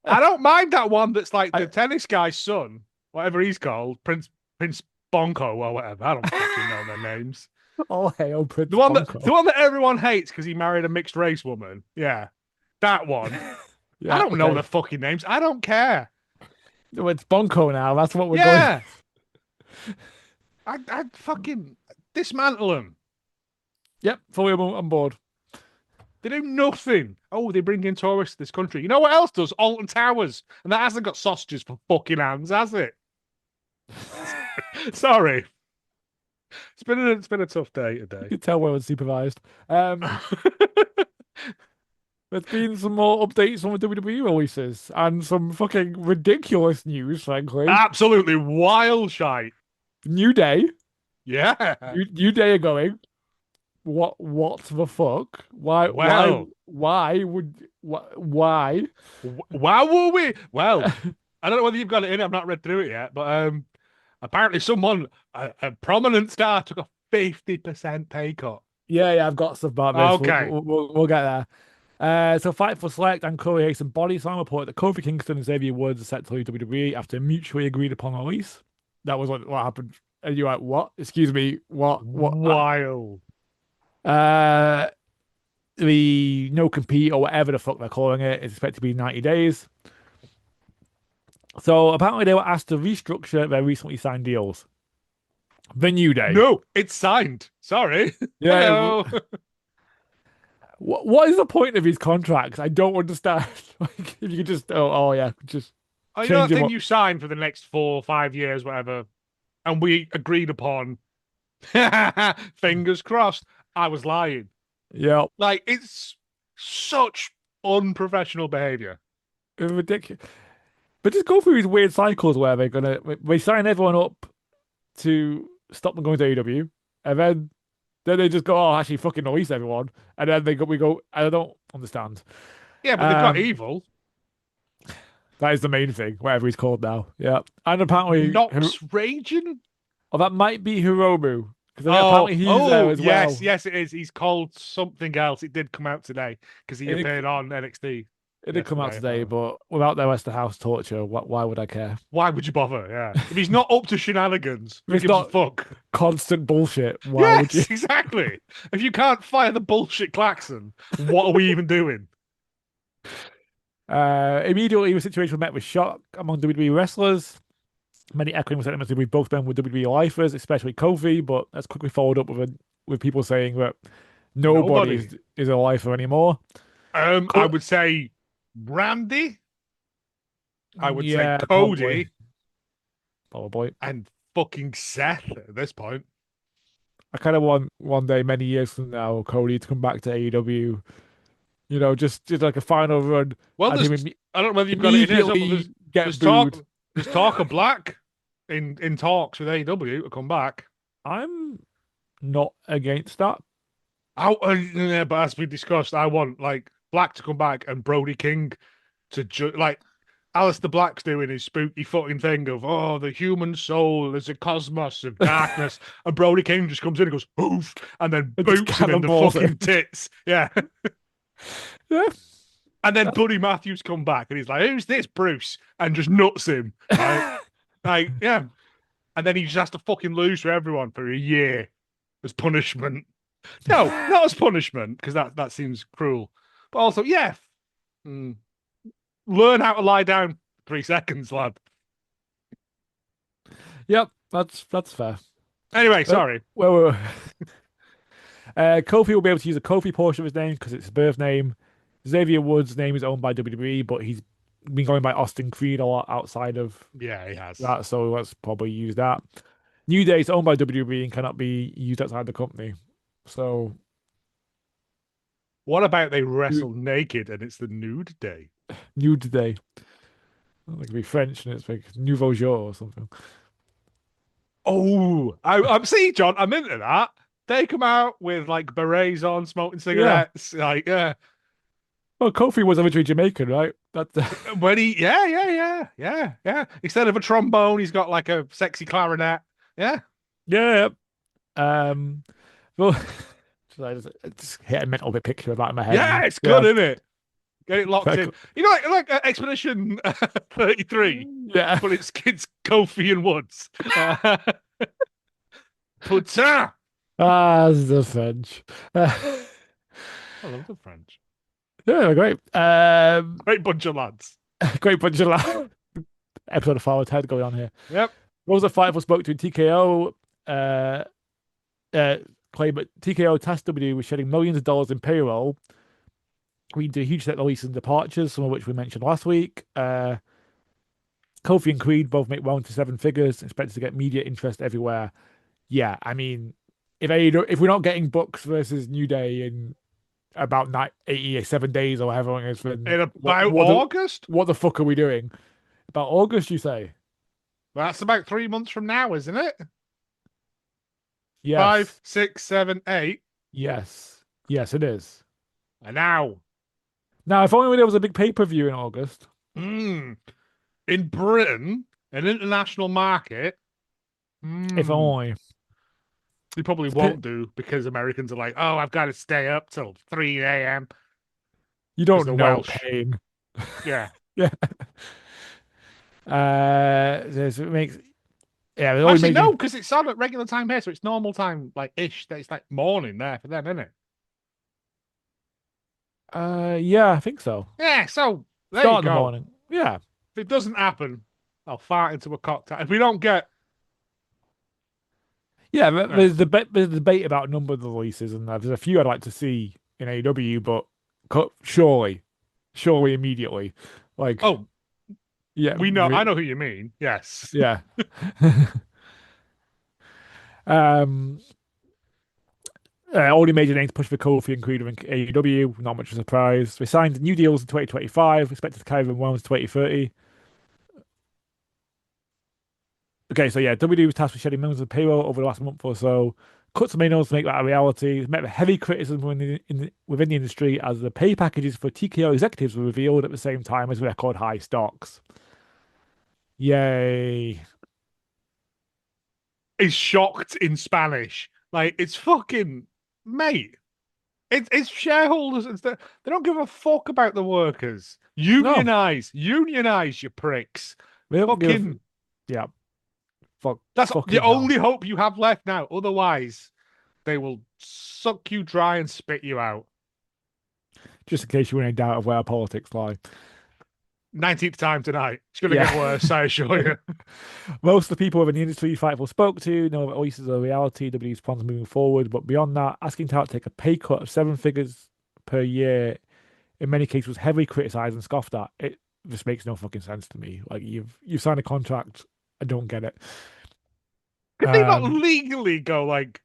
Speaker 1: I don't mind that one that's like the tennis guy's son, whatever he's called, Prince Bonko or whatever. I don't fucking know their names.
Speaker 2: All hail Prince
Speaker 1: the one that everyone hates because he married a mixed race woman. Yeah, that one. I don't know the fucking names. I don't care.
Speaker 2: It's Bonko now. That's what we're going.
Speaker 1: I'd fucking dismantle them.
Speaker 2: Yep, fully on board.
Speaker 1: They do nothing. Oh, they bring in tourists to this country. You know what else does? Alton Towers. And that hasn't got sausages for fucking hands, has it? Sorry. It's been a tough day today.
Speaker 2: You can tell we're unsupervised. There's been some more updates on the WWE releases and some fucking ridiculous news, frankly.
Speaker 1: Absolutely wild shite.
Speaker 2: New Day.
Speaker 1: Yeah.
Speaker 2: New Day are going. What the fuck? Why?
Speaker 1: Well.
Speaker 2: Why would? Why?
Speaker 1: Why were we? Well, I don't know whether you've got it in. I've not read through it yet, but apparently someone, a prominent star, took a 50% pay cut.
Speaker 2: Yeah, I've got stuff about this.
Speaker 1: Okay.
Speaker 2: We'll get there. So Fightful Select and Corey Hayes and Body Slam report that Kofi Kingston and Xavier Woods are set to leave WWE after mutually agreed upon release. That was what happened. And you're like, what? Excuse me, what?
Speaker 1: Wild.
Speaker 2: The no compete or whatever the fuck they're calling it is expected to be 90 days. So apparently they were asked to restructure their recently signed deals. The New Day.
Speaker 1: No, it's signed. Sorry.
Speaker 2: Yeah. What is the point of these contracts? I don't understand. Like, if you could just, just.
Speaker 1: You know that thing you signed for the next 4 or 5 years, whatever, and we agreed upon. Fingers crossed. I was lying.
Speaker 2: Yeah.
Speaker 1: Like, it's such unprofessional behavior.
Speaker 2: It's ridiculous. But just go through these weird cycles where they sign everyone up to stop them going to AEW, and then they just go, oh, actually, fucking release everyone, and then we go. I don't understand.
Speaker 1: Yeah, but they've got evil.
Speaker 2: That is the main thing, whatever he's called now. Yeah, and apparently
Speaker 1: Nox Raging.
Speaker 2: Oh, that might be Hiromu because apparently he's there as well.
Speaker 1: Yes, it is. He's called something else. It did come out today because he appeared on NXT.
Speaker 2: It did come out today, but without their West House torture, why would I care?
Speaker 1: Why would you bother? Yeah, if he's not up to shenanigans, who gives a fuck?
Speaker 2: Constant bullshit. Why would you?
Speaker 1: Exactly. If you can't fire the bullshit klaxon, what are we even doing?
Speaker 2: Immediately, the situation was met with shock among WWE wrestlers. Many echoing sentiments that we've both been with WWE lifers, especially Kofi, but that's quickly followed up with people saying that nobody is a lifer anymore.
Speaker 1: I would say Randy. I would say Cody.
Speaker 2: Probably.
Speaker 1: And fucking Seth at this point.
Speaker 2: I kind of want one day, many years from now, Cody to come back to AEW. You know, just like a final run.
Speaker 1: Well, I don't know whether you've got it in here. There's talk of Black in talks with AEW to come back.
Speaker 2: I'm not against that.
Speaker 1: But as we discussed, I want like Black to come back and Brody King to like Alistair Black's doing his spooky fucking thing of the human soul is a cosmos of darkness, and Brody King just comes in and goes oof, and then boots him in the fucking tits. Yeah.
Speaker 2: Yeah.
Speaker 1: And then Buddy Matthews come back and he's like, who's this Bruce? And just nuts him. Right? Yeah. And then he just has to fucking lose to everyone for a year as punishment. No, not as punishment, because that seems cruel. But also, yeah. Learn how to lie down 3 seconds, lad.
Speaker 2: Yep, that's fair.
Speaker 1: Anyway, sorry.
Speaker 2: Well, Kofi will be able to use a Kofi portion of his name because it's his birth name. Xavier Woods' name is owned by WWE, but he's been going by Austin Creed a lot outside of
Speaker 1: he has
Speaker 2: that, so let's probably use that. New Day is owned by WWE and cannot be used outside the company. So,
Speaker 1: what about they wrestle naked and it's the Nude Day?
Speaker 2: Nude Day. It could be French and it's like Nouveau Jour or something.
Speaker 1: Oh, I'm see, John. I'm into that. They come out with like berets on, smoking cigarettes, yeah.
Speaker 2: Well, Kofi was originally Jamaican, right? That's
Speaker 1: when yeah. Instead of a trombone, he's got like a sexy clarinet. Yeah.
Speaker 2: Well, I just hit a mental bit picture of that in my head.
Speaker 1: Yeah, it's good, isn't it? Get it locked in. You know, like Expedition 33.
Speaker 2: Yeah,
Speaker 1: but it's Kofi and Woods. Putain.
Speaker 2: The French.
Speaker 1: I love the French.
Speaker 2: Yeah, great.
Speaker 1: Great bunch of lads.
Speaker 2: Great bunch of lads. Episode of Forward Head going on here.
Speaker 1: Yep.
Speaker 2: Rosa Fightful spoke to TKO. Claimed that TKO tasked WWE with shedding millions of dollars in payroll. We do a huge set of releases and departures, some of which we mentioned last week. Kofi and Creed both make well into 7 figures, expected to get media interest everywhere. Yeah, I mean, if we're not getting Bucks versus New Day in about 87 days or however long it is,
Speaker 1: in about August?
Speaker 2: What the fuck are we doing? About August, you say?
Speaker 1: Well, that's about 3 months from now, isn't it?
Speaker 2: Yes.
Speaker 1: 5, 6, 7, 8.
Speaker 2: Yes. Yes, it is.
Speaker 1: And now,
Speaker 2: Now, if only there was a big pay-per-view in August.
Speaker 1: in Britain, an international market,
Speaker 2: If only.
Speaker 1: they probably won't do because Americans are like, oh, I've got to stay up till 3 a.m.
Speaker 2: You
Speaker 1: because
Speaker 2: don't
Speaker 1: the
Speaker 2: know
Speaker 1: Welsh.
Speaker 2: pain.
Speaker 1: Yeah.
Speaker 2: Yeah. It makes it always
Speaker 1: Actually,
Speaker 2: makes
Speaker 1: no, because it's on at regular time here, so it's normal time, like ish. It's like morning there for them, isn't it?
Speaker 2: yeah, I think so.
Speaker 1: Yeah. So there you
Speaker 2: Start in the
Speaker 1: go.
Speaker 2: morning. Yeah.
Speaker 1: If it doesn't happen, I'll fart into a cocktail. If we don't get,
Speaker 2: Yeah,
Speaker 1: right.
Speaker 2: there's debate about number of the releases, and there's a few I'd like to see in AEW, but surely immediately. Like,
Speaker 1: Oh,
Speaker 2: yeah,
Speaker 1: we know. I know who you mean. Yes.
Speaker 2: yeah. um, all the major names push for Kofi and Creed in AEW. Not much of a surprise. They signed new deals in 2025, expected to carry them well into 2030. Okay, so yeah, WWE was tasked with shedding millions of payroll over the last month or so. Cut some manuals to make that a reality. Met with heavy criticism within the industry as the pay packages for TKO executives were revealed at the same time as record high stocks. Yay.
Speaker 1: Is shocked in Spanish. Like it's fucking mate. It's shareholders and stuff. They don't give a fuck about the workers.
Speaker 2: No,
Speaker 1: Unionize, you pricks.
Speaker 2: they don't give.
Speaker 1: Fucking.
Speaker 2: Yeah, fuck.
Speaker 1: That's
Speaker 2: Fucking
Speaker 1: the
Speaker 2: hell.
Speaker 1: only hope you have left now. Otherwise, they will suck you dry and spit you out.
Speaker 2: Just in case you were in doubt of where our politics lie.
Speaker 1: 19th time tonight. It's going to
Speaker 2: Yeah.
Speaker 1: get worse, I assure you.
Speaker 2: Most of the people within the industry Fightful spoke to know that Oasis is a reality, WWE's plans moving forward, but beyond that, asking Tout to take a pay cut of 7 figures per year in many cases was heavily criticised and scoffed at. It just makes no fucking sense to me. Like you've signed a contract, I don't get it.
Speaker 1: Could they not legally go like,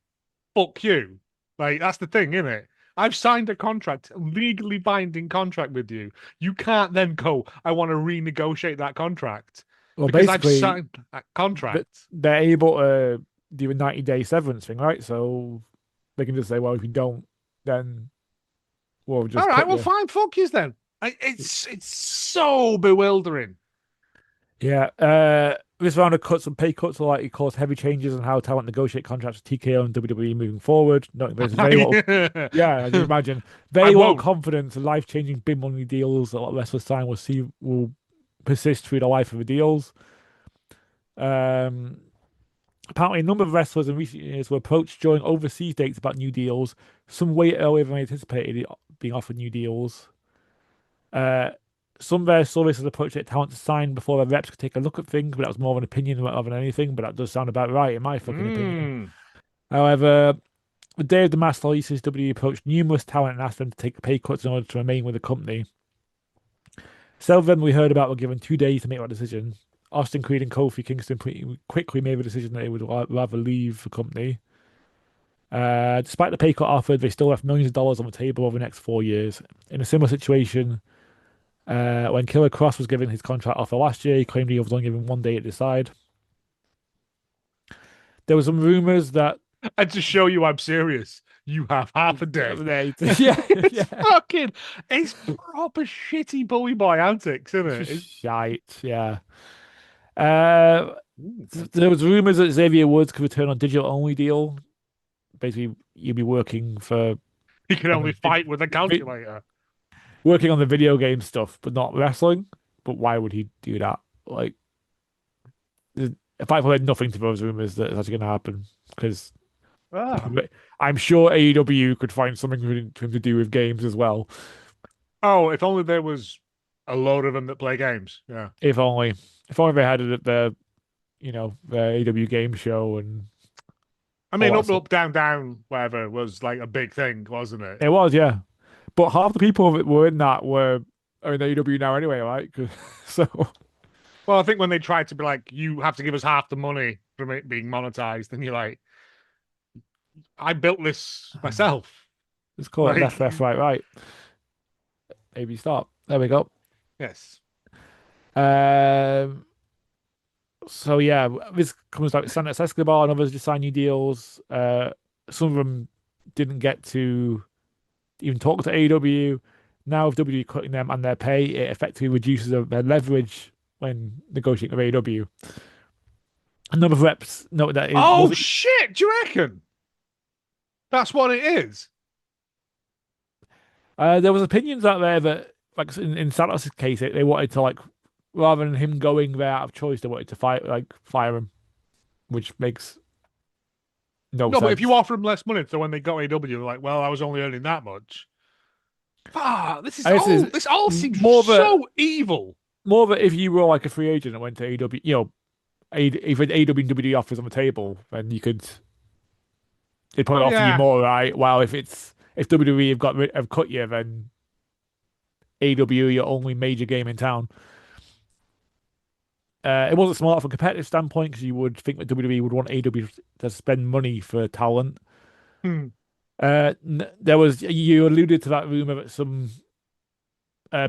Speaker 1: fuck you? Like, that's the thing, isn't it? I've signed a contract, a legally binding contract with you. You can't then go, I want to renegotiate that contract.
Speaker 2: Well,
Speaker 1: Because I've
Speaker 2: basically,
Speaker 1: signed that contract.
Speaker 2: they're able to do a 90-day severance thing, right? So they can just say, well, if you don't, then we'll just
Speaker 1: All right,
Speaker 2: cut
Speaker 1: well,
Speaker 2: you.
Speaker 1: fine, fuck yous then. It's so bewildering.
Speaker 2: Yeah. This round of cuts and pay cuts will likely cause heavy changes in how talent negotiate contracts with TKO and WWE moving forward. Noting there's very little, yeah, as you imagine, very little confidence in life-changing big money deals that a lot of wrestlers sign will persist through the life of the deals. Apparently, a number of wrestlers in recent years were approached during overseas dates about new deals. Some way earlier than anticipated being offered new deals. Some of their services approached their talent to sign before their reps could take a look at things, but that was more of an opinion rather than anything. But that does sound about right in my fucking opinion. However, the day of the mass releases, WWE approached numerous talent and asked them to take pay cuts in order to remain with the company. Several of them we heard about were given 2 days to make that decision. Austin Creed and Kofi Kingston pretty quickly made the decision that they would rather leave the company. Despite the pay cut offered, they still left millions of dollars on the table over the next 4 years. In a similar situation, when Killer Cross was given his contract offer last year, he claimed he was only given 1 day to decide. There were some rumors that.
Speaker 1: And to show you I'm serious, you have half a day.
Speaker 2: Yeah.
Speaker 1: It's proper shitty bully boy antics, isn't it?
Speaker 2: It's shite, yeah. There was rumors that Xavier Woods could return on digital only deal. Basically, you'd be working for.
Speaker 1: He can only fight with a calculator.
Speaker 2: Working on the video game stuff, but not wrestling. But why would he do that? Like, if I've heard nothing to those rumors that it's actually going to happen, because I'm sure AEW could find something for him to do with games as well.
Speaker 1: Oh, if only there was a load of them that play games. Yeah.
Speaker 2: If only they had it at their AEW game show and.
Speaker 1: I mean, up, down, down, whatever was like a big thing, wasn't it?
Speaker 2: It was, yeah. But half the people that were in that are in AEW now anyway, right? So.
Speaker 1: Well, I think when they tried to be like, you have to give us half the money from it being monetized, and you're like, I built this myself.
Speaker 2: It's called left, right. Maybe stop. There we go.
Speaker 1: Yes.
Speaker 2: So yeah, this comes like Santos Escobar and others just sign new deals. Some of them didn't get to even talk to AEW. Now with WWE cutting them and their pay, it effectively reduces their leverage when negotiating with AEW. A number of reps noted that it
Speaker 1: Oh
Speaker 2: was
Speaker 1: shit! Do you reckon that's what it is?
Speaker 2: there was opinions out there that like in Santos' case, they wanted to like rather than him going there out of choice, they wanted to fire him, which makes no
Speaker 1: No, but if
Speaker 2: sense.
Speaker 1: you offer them less money, so when they got AEW, they're like, well, I was only earning that much. Ah, this
Speaker 2: And
Speaker 1: this all seems
Speaker 2: more of
Speaker 1: so evil.
Speaker 2: more that if you were like a free agent and went to AEW, if an AEW and WWE offers on the table, then they'd probably offer you
Speaker 1: Yeah.
Speaker 2: more, right? While if WWE have cut you, then AEW your only major game in town. It wasn't smart from a competitive standpoint because you would think that WWE would want AEW to spend money for talent.
Speaker 1: Hmm.
Speaker 2: You alluded to that rumor that some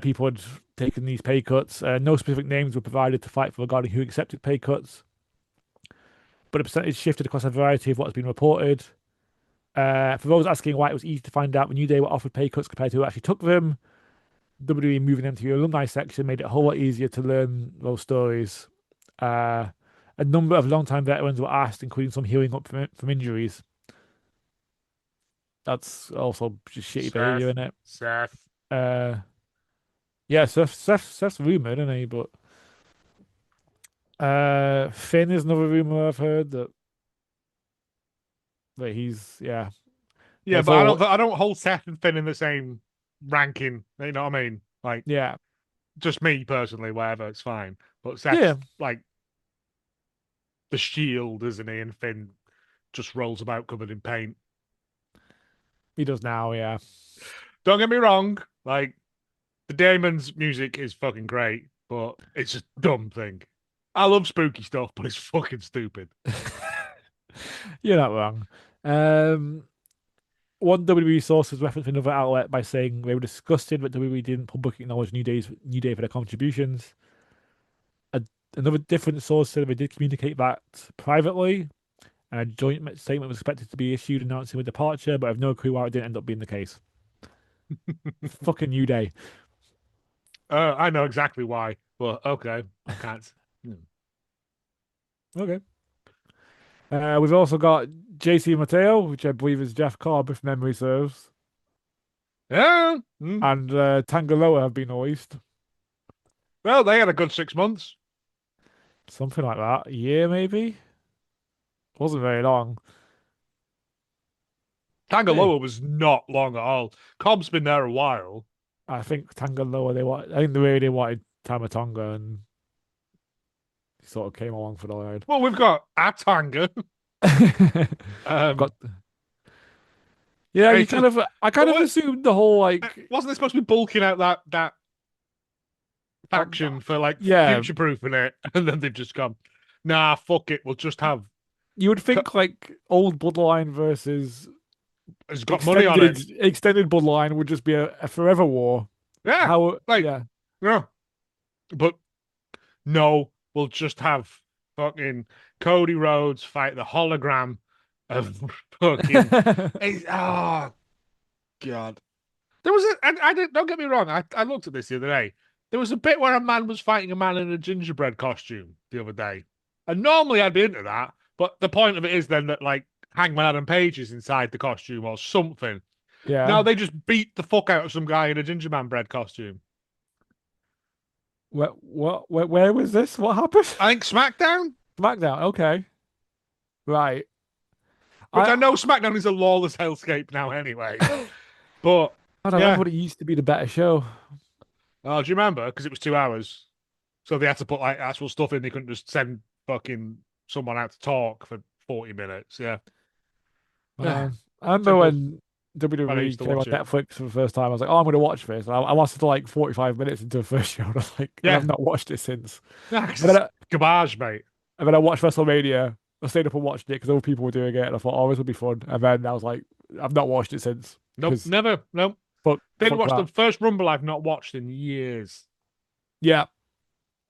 Speaker 2: people had taken these pay cuts. No specific names were provided to fight for regarding who accepted pay cuts, but the percentage shifted across a variety of what has been reported. For those asking why it was easy to find out, the New Day were offered pay cuts compared to who actually took them. WWE moving them to the alumni section made it a whole lot easier to learn those stories. A number of long-time veterans were asked, including some healing up from injuries. That's also just shitty behavior, isn't it?
Speaker 1: Seth.
Speaker 2: Yeah, Seth's rumored, isn't he? But Finn is another rumor I've heard that he's
Speaker 1: Yeah,
Speaker 2: That's
Speaker 1: but
Speaker 2: all.
Speaker 1: I don't hold Seth and Finn in the same ranking. You know what I mean? Like,
Speaker 2: Yeah,
Speaker 1: just me personally, whatever, it's fine. But
Speaker 2: yeah,
Speaker 1: Seth's like the Shield, isn't he? And Finn just rolls about covered in paint.
Speaker 2: he does now. Yeah,
Speaker 1: Don't get me wrong, like the Damon's music is fucking great, but it's a dumb thing. I love spooky stuff, but it's fucking stupid.
Speaker 2: you're not wrong. Um, One WWE source has referenced another outlet by saying they were disgusted that WWE didn't publicly acknowledge New Day for their contributions. A, Another different source said they did communicate that privately, and a joint statement was expected to be issued announcing the departure, but I have no clue why it didn't end up being the case. Fucking New Day.
Speaker 1: I know exactly why, but okay, I can't.
Speaker 2: Okay. We've also got JC Mateo, which I believe is Jeff Cobb, if memory serves,
Speaker 1: Yeah.
Speaker 2: and Tangaloa have been released.
Speaker 1: Well, they had a good 6 months.
Speaker 2: Something like that. A year, maybe? Wasn't very long.
Speaker 1: Tangaloa was not long at all. Cobb's been there a while.
Speaker 2: I think Tangaloa, I think they wanted Tamatonga, and he sort of came along for the ride.
Speaker 1: Well, we've got Atanga.
Speaker 2: Got Yeah,
Speaker 1: It's just,
Speaker 2: I kind of assumed the whole like
Speaker 1: wasn't they supposed to be bulking out that faction for like
Speaker 2: yeah.
Speaker 1: future proofing it, and then they've just gone, nah, fuck it, we'll just have.
Speaker 2: You would think like old Bloodline versus
Speaker 1: It's got money on it.
Speaker 2: extended Bloodline would just be a forever war.
Speaker 1: Yeah,
Speaker 2: How
Speaker 1: like
Speaker 2: yeah.
Speaker 1: yeah, but no, we'll just have fucking Cody Rhodes fight the hologram of fucking. Oh God. There was I didn't. Don't get me wrong. I looked at this the other day. There was a bit where a man was fighting a man in a gingerbread costume the other day, and normally I'd be into that. But the point of it is then that like Hangman Adam Page is inside the costume or something.
Speaker 2: Yeah.
Speaker 1: Now they just beat the fuck out of some guy in a gingerbread bread costume.
Speaker 2: Where was this? What happened?
Speaker 1: I think SmackDown.
Speaker 2: SmackDown. Okay. Right.
Speaker 1: Which I know SmackDown is a lawless hellscape now anyway. But
Speaker 2: I don't remember what it used to be the better show.
Speaker 1: Oh, do you remember? Because it was 2 hours. So they had to put like actual stuff in. They couldn't just send fucking someone out to talk for 40 minutes. Yeah.
Speaker 2: I remember when WWE came on Netflix for the first time. I was like, "Oh, I'm going to watch this." And I watched it like 45 minutes into the first show. And I was like, I've not watched it since.
Speaker 1: Garbage, mate.
Speaker 2: And then I watched WrestleMania. I stayed up and watched it because other people were doing it, and I thought, "Oh, this will be fun." And then I was like, "I've not watched it since."
Speaker 1: Nope, never. Nope. Didn't watch the first Rumble I've not watched in years.
Speaker 2: Yeah.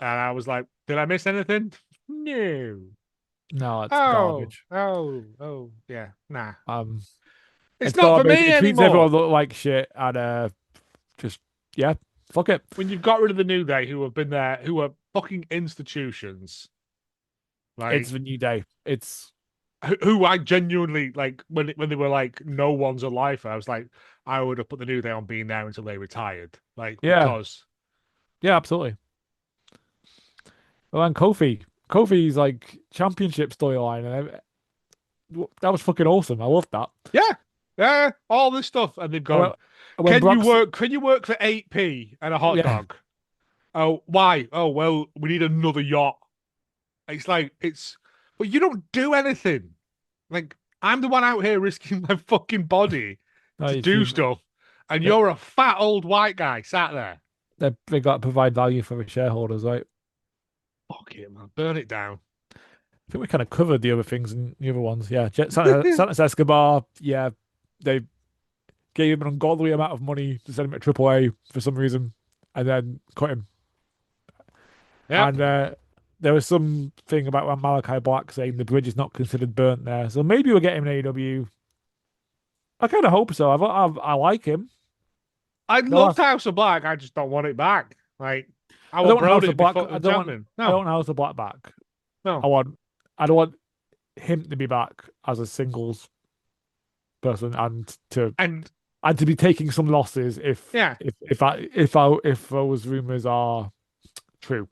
Speaker 1: And I was like, did I miss anything? No.
Speaker 2: No, it's garbage.
Speaker 1: Oh, yeah. Nah. It's not for me
Speaker 2: it treats
Speaker 1: anymore.
Speaker 2: everyone look like shit, and just yeah, fuck it.
Speaker 1: When you've got rid of the New Day, who have been there, who are fucking institutions, like
Speaker 2: It's the New Day. It's
Speaker 1: who I genuinely like when they were like no one's alive. I was like, I would have put the New Day on being there until they retired, like because
Speaker 2: yeah, absolutely. Well, and Kofi's like championship storyline, and that was fucking awesome. I loved that.
Speaker 1: yeah, all this stuff, and they've gone.
Speaker 2: When
Speaker 1: Can you work for 8p and a hot dog? Oh, why? Oh, well, we need another yacht. It's like but you don't do anything. Like I'm the one out here risking my fucking body to do stuff, and you're a fat old white guy sat there.
Speaker 2: They got to provide value for the shareholders, right?
Speaker 1: Fuck it, man. Burn it down.
Speaker 2: I think we kind of covered the other things and the other ones. Yeah, Santos Escobar. Yeah, they gave him an ungodly amount of money to send him to AAA for some reason, and then cut him.
Speaker 1: Yeah.
Speaker 2: And there was something about Malachi Black saying the bridge is not considered burnt there, so maybe we'll get him in AEW. I kind of hope so. I like him.
Speaker 1: I loved House of Black. I just don't want it back. Like I
Speaker 2: don't
Speaker 1: want Brody to be
Speaker 2: Black.
Speaker 1: fucking champion.
Speaker 2: I don't want House of Black back.
Speaker 1: No,
Speaker 2: I don't want him to be back as a singles person and to be taking some losses if those rumors are true.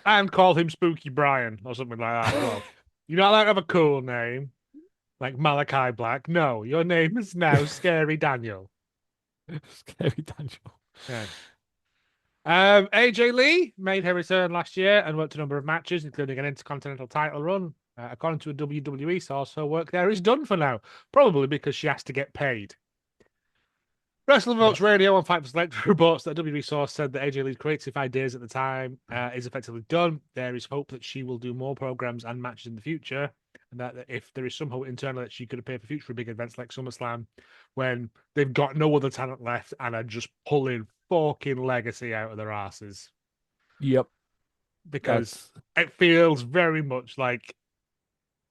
Speaker 1: And call him Spooky Brian or something like that. Well, you're not allowed to have a cool name like Malachi Black. No, your name is now Scary Daniel.
Speaker 2: Scary Daniel.
Speaker 1: Yeah. AJ Lee made her return last year and worked a number of matches, including an Intercontinental title run. According to a WWE source, her work there is done for now, probably because she has to get paid. Wrestling Votes Radio on Fight for Select reports that a WWE source said that AJ Lee's creative ideas at the time is effectively done. There is hope that she will do more programs and matches in the future, and that if there is some hope internally that she could appear for future big events like SummerSlam, when they've got no other talent left and are just pulling fucking legacy out of their asses.
Speaker 2: Yep.
Speaker 1: Because it feels very much like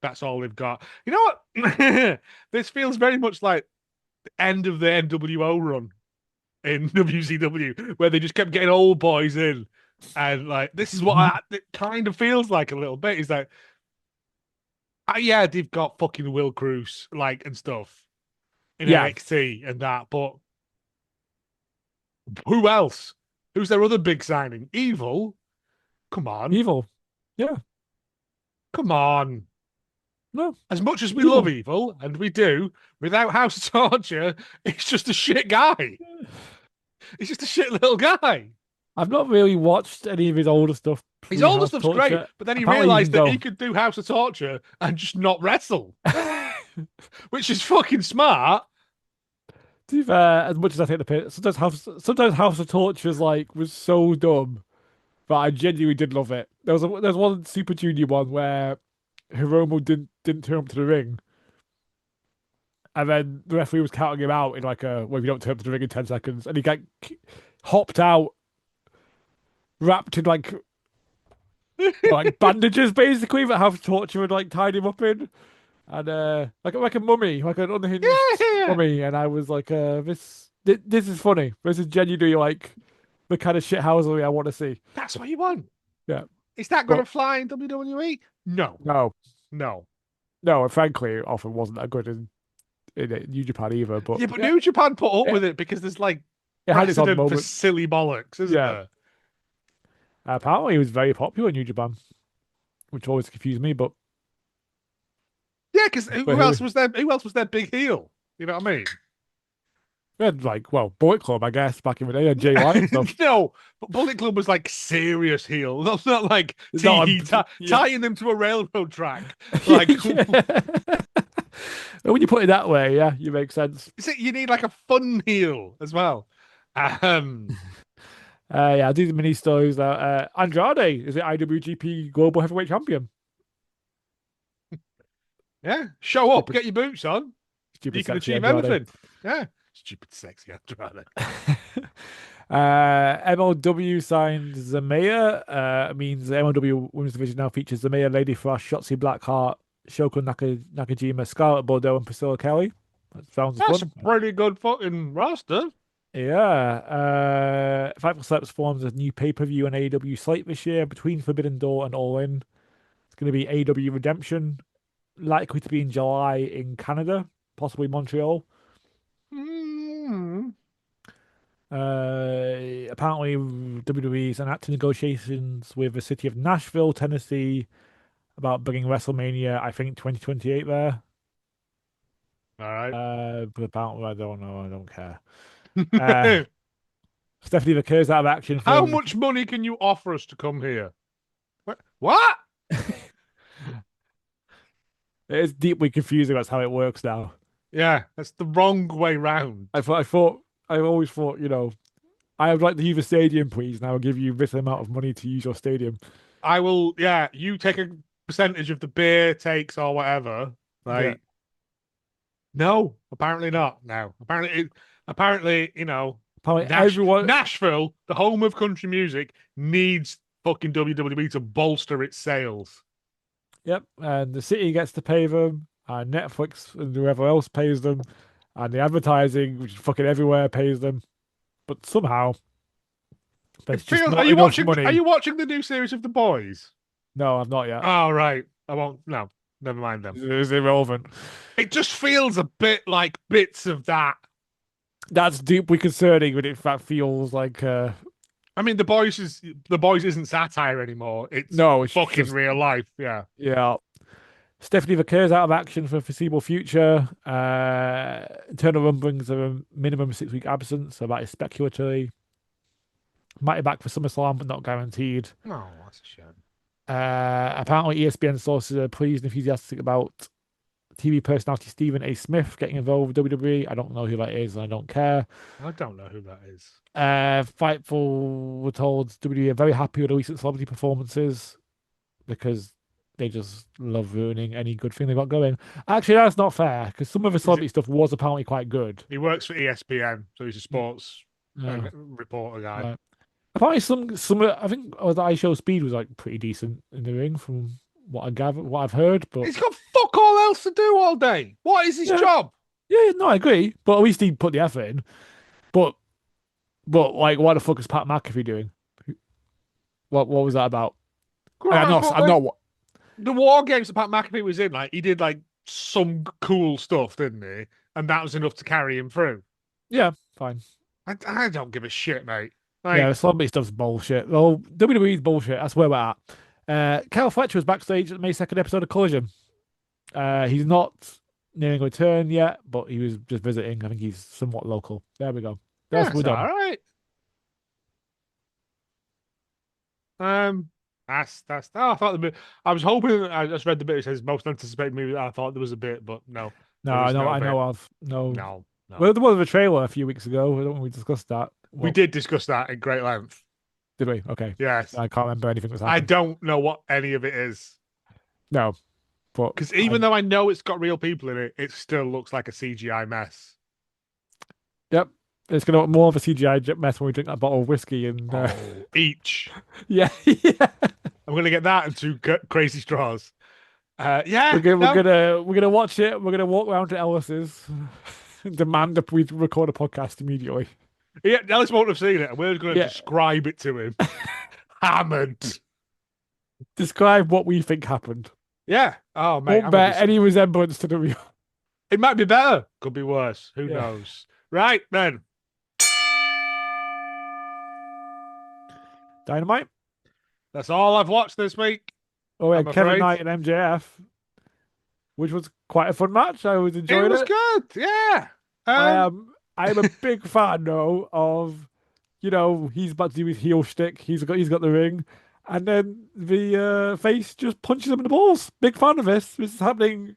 Speaker 1: that's all they've got. You know what? This feels very much like end of the NWO run in WCW, where they just kept getting old boys in, and like this is what it kind of feels like a little bit. Is like, yeah, they've got fucking Will Cruz like and stuff in NXT and that, but who else? Who's their other big signing? Evil. Come on,
Speaker 2: Evil. Yeah.
Speaker 1: Come on.
Speaker 2: No.
Speaker 1: As much as we love Evil, and we do, without House of Torture, it's just a shit guy. He's just a shit little guy.
Speaker 2: I've not really watched any of his older stuff.
Speaker 1: His older stuff's great, but then he realised that he could do House of Torture and just not wrestle. Which is fucking smart.
Speaker 2: To be fair, as much as I think the pit, sometimes House of Torture was so dumb, but I genuinely did love it. There's one Super Junior one where Hiromu didn't turn up to the ring, and then the referee was counting him out in like well, if you don't turn up to the ring in 10 seconds, and he got hopped out, wrapped in like bandages basically that House of Torture had like tied him up in, and like a mummy, like an unhinged mummy, and I was like, this is funny. This is genuinely like the kind of shithousery I want to see.
Speaker 1: That's what you want.
Speaker 2: Yeah.
Speaker 1: Is that going to fly in WWE? No.
Speaker 2: And frankly, it often wasn't that good in New Japan either. But
Speaker 1: yeah, but New Japan put up with it because there's like precedent for silly bollocks, isn't there?
Speaker 2: Apparently, he was very popular in New Japan, which always confused me. But
Speaker 1: yeah, because who else was their big heel? You know what I mean?
Speaker 2: We had Bullet Club, I guess, back in the day, and Jay White and stuff.
Speaker 1: No, but Bullet Club was like serious heel. That's not like tying them to a railroad track. Like,
Speaker 2: when you put it that way, yeah, you make sense.
Speaker 1: You need like a fun heel as well.
Speaker 2: I'll do the mini stories now. Andrade is the IWGP Global Heavyweight Champion.
Speaker 1: Yeah, show up, get your boots on. You can achieve everything. Yeah. Stupid sexy Andrade.
Speaker 2: MLW signed Zamea. Means the MLW Women's Division now features Zamea, Lady Frost, Shotzi Blackheart, Shoko Nakajima, Scarlett Bordeaux, and Priscilla Kelly. That sounds
Speaker 1: That's
Speaker 2: fun.
Speaker 1: a pretty good fucking roster.
Speaker 2: Yeah. Fightful Steps forms a new pay-per-view on AEW slate this year between Forbidden Door and All In. It's going to be AEW Redemption, likely to be in July in Canada, possibly Montreal.
Speaker 1: Mm.
Speaker 2: Apparently, WWE is in active negotiations with the city of Nashville, Tennessee, about bringing WrestleMania, I think 2028 there.
Speaker 1: All right.
Speaker 2: But apparently, I don't know. I don't care. Uh, Stephanie McCur's out of action.
Speaker 1: How much money can you offer us to come here? What?
Speaker 2: It is deeply confusing. That's how it works now.
Speaker 1: Yeah, that's the wrong way round.
Speaker 2: I always thought, I would like to use a stadium, please, and I will give you this amount of money to use your stadium.
Speaker 1: I will. Yeah, you take a percentage of the beer takes or whatever. Like,
Speaker 2: Yeah.
Speaker 1: no, apparently not. No, apparently,
Speaker 2: Probably
Speaker 1: Nashville, the home of country music, needs fucking WWE to bolster its sales.
Speaker 2: Yep, and the city gets to pay them, and Netflix and whoever else pays them, and the advertising, which is fucking everywhere, pays them. But somehow, there's just not enough money.
Speaker 1: Are you watching the new series of The Boys?
Speaker 2: No, I've not yet.
Speaker 1: Oh, right. I won't. No, never mind them.
Speaker 2: It's irrelevant.
Speaker 1: It just feels a bit like bits of that.
Speaker 2: That's deeply concerning, but that feels like.
Speaker 1: I mean, The Boys isn't satire anymore. It's fucking
Speaker 2: just
Speaker 1: real life. Yeah.
Speaker 2: Yeah. Stephanie McCur's out of action for the foreseeable future. Internal rumblings of a minimum 6-week absence, so that is speculatory. Might be back for SummerSlam, but not guaranteed.
Speaker 1: No, that's a shame.
Speaker 2: Apparently, ESPN sources are pleased and enthusiastic about TV personality Stephen A. Smith getting involved with WWE. I don't know who that is, and I don't care.
Speaker 1: I don't know who that is.
Speaker 2: Fightful were told WWE are very happy with the recent celebrity performances because they just love ruining any good thing they got going. Actually, that's not fair because some of the celebrity stuff was apparently quite good.
Speaker 1: He works for ESPN, so he's a sports reporter guy.
Speaker 2: Right. Apparently, some I think the I Show Speed was like pretty decent in the ring from what I gather, what I've heard. But
Speaker 1: he's got fuck all else to do all day. What is his job?
Speaker 2: Yeah, no, I agree. But at least he put the effort in. But like, what the fuck is Pat McAfee doing? What was that about? I'm not.
Speaker 1: The War Games that Pat McAfee was in, like he did like some cool stuff, didn't he? And that was enough to carry him through.
Speaker 2: Yeah, fine.
Speaker 1: I don't give a shit, mate. Like,
Speaker 2: yeah, celebrity stuff's bullshit. Well, WWE's bullshit. That's where we're at. Kyle Fletcher was backstage at the May 2nd episode of Collision. He's not nearing a return yet, but he was just visiting. I think he's somewhat local. There we go. That's all
Speaker 1: right. That's. Oh, I thought I was hoping. I just read the bit. It says most anticipated movie. I thought there was a bit, but no.
Speaker 2: No, I know of no.
Speaker 1: No.
Speaker 2: Well, there was a trailer a few weeks ago. I don't think we discussed that.
Speaker 1: We did discuss that in great length.
Speaker 2: Did we? Okay.
Speaker 1: Yes.
Speaker 2: I can't remember anything that was happening.
Speaker 1: I don't know what any of it is.
Speaker 2: No, but
Speaker 1: because even though I know it's got real people in it, it still looks like a CGI mess.
Speaker 2: Yep. It's going to look more of a CGI mess when we drink that bottle of whiskey and
Speaker 1: each.
Speaker 2: Yeah.
Speaker 1: I'm going to get that and 2 crazy straws. Yeah.
Speaker 2: We're gonna watch it. We're gonna walk around to Ellis's and demand that we record a podcast immediately.
Speaker 1: Yeah, Ellis won't have seen it, and we're going to describe it to him. Hammered.
Speaker 2: Describe what we think happened.
Speaker 1: Yeah. Oh, mate.
Speaker 2: Won't bear any resemblance to the real.
Speaker 1: It might be better. Could be worse. Who knows? Right, then.
Speaker 2: Dynamite.
Speaker 1: That's all I've watched this week.
Speaker 2: Oh, yeah, Kevin Knight and MJF, which was quite a fun match. I was enjoying it.
Speaker 1: It was good. Yeah.
Speaker 2: I'm a big fan though of, he's about to do his heel shtick. He's got the ring, and then the face just punches him in the balls. Big fan of this. This is happening.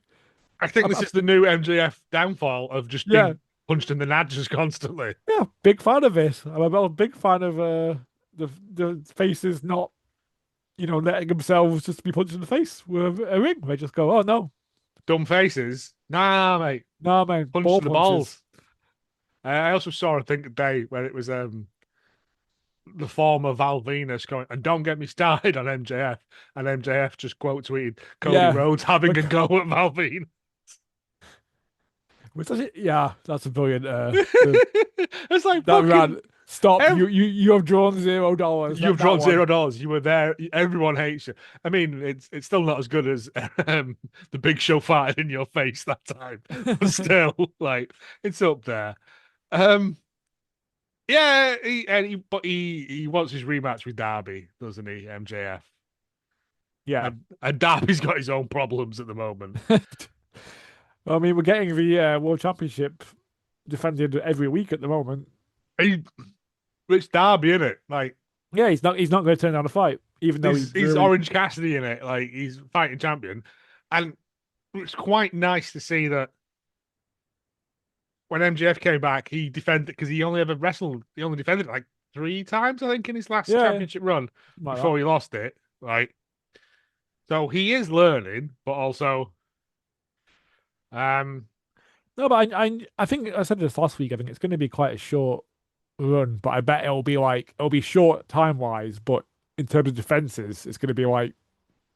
Speaker 1: I think this is the new MJF downfall of just being punched in the nads constantly.
Speaker 2: Yeah, big fan of this. I'm a big fan of the faces not, letting themselves just be punched in the face with a ring. They just go, oh no,
Speaker 1: dumb faces. Nah, mate.
Speaker 2: Nah, man.
Speaker 1: Punch in the balls. I also saw a thing today where it was the former Val Venus going, and don't get me started on MJF, and MJF just quote tweeted Cody Rhodes having a go at Val Venus.
Speaker 2: Yeah, that's a brilliant.
Speaker 1: It's like
Speaker 2: That
Speaker 1: fucking,
Speaker 2: rant. Stop!
Speaker 1: ev-
Speaker 2: You have drawn $0.
Speaker 1: you've
Speaker 2: That
Speaker 1: drawn
Speaker 2: one.
Speaker 1: $0. You were there. Everyone hates you. I mean, it's still not as good as the Big Show farted in your face that time, but still, like it's up there. Yeah, but he wants his rematch with Darby, doesn't he? MJF.
Speaker 2: Yeah.
Speaker 1: And Darby's got his own problems at the moment.
Speaker 2: I mean, we're getting the World Championship defended every week at the moment.
Speaker 1: It's Darby, in it. Like,
Speaker 2: Yeah, he's not going to turn down a fight, even though
Speaker 1: he's
Speaker 2: really...
Speaker 1: Orange Cassidy in it. Like, he's fighting champion, and it's quite nice to see that when MJF came back, he defended because he only ever wrestled. He only defended it like 3 times, I think, in his last championship run before he lost it. Right. So he is learning, but also,
Speaker 2: no, but I think I said this last week. I think it's going to be quite a short run, but I bet it'll be short time wise. But in terms of defenses, it's going to be like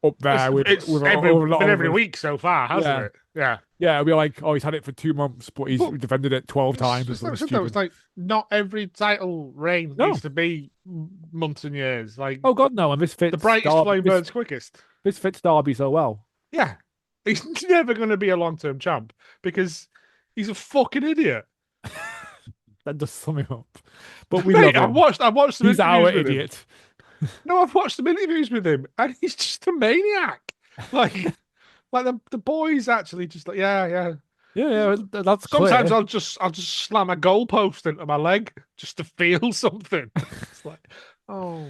Speaker 2: up there with
Speaker 1: every week so far, hasn't it? Yeah.
Speaker 2: Yeah, it'll be like, oh, he's had it for 2 months, but he's defended it 12 times.
Speaker 1: It's like not every title reign needs to be months and years. Like,
Speaker 2: oh god, no, and this fits
Speaker 1: the brightest flame burns quickest.
Speaker 2: This fits Darby so well.
Speaker 1: Yeah, he's never going to be a long-term champ because he's a fucking idiot.
Speaker 2: That does sum him up. But we
Speaker 1: Mate,
Speaker 2: love him.
Speaker 1: I've watched some
Speaker 2: He's our idiot.
Speaker 1: No, I've watched some interviews with him, and he's just a maniac. Like the boys actually just like, yeah.
Speaker 2: That's
Speaker 1: sometimes
Speaker 2: clear.
Speaker 1: I'll just slam a goalpost into my leg just to feel something. It's like, oh,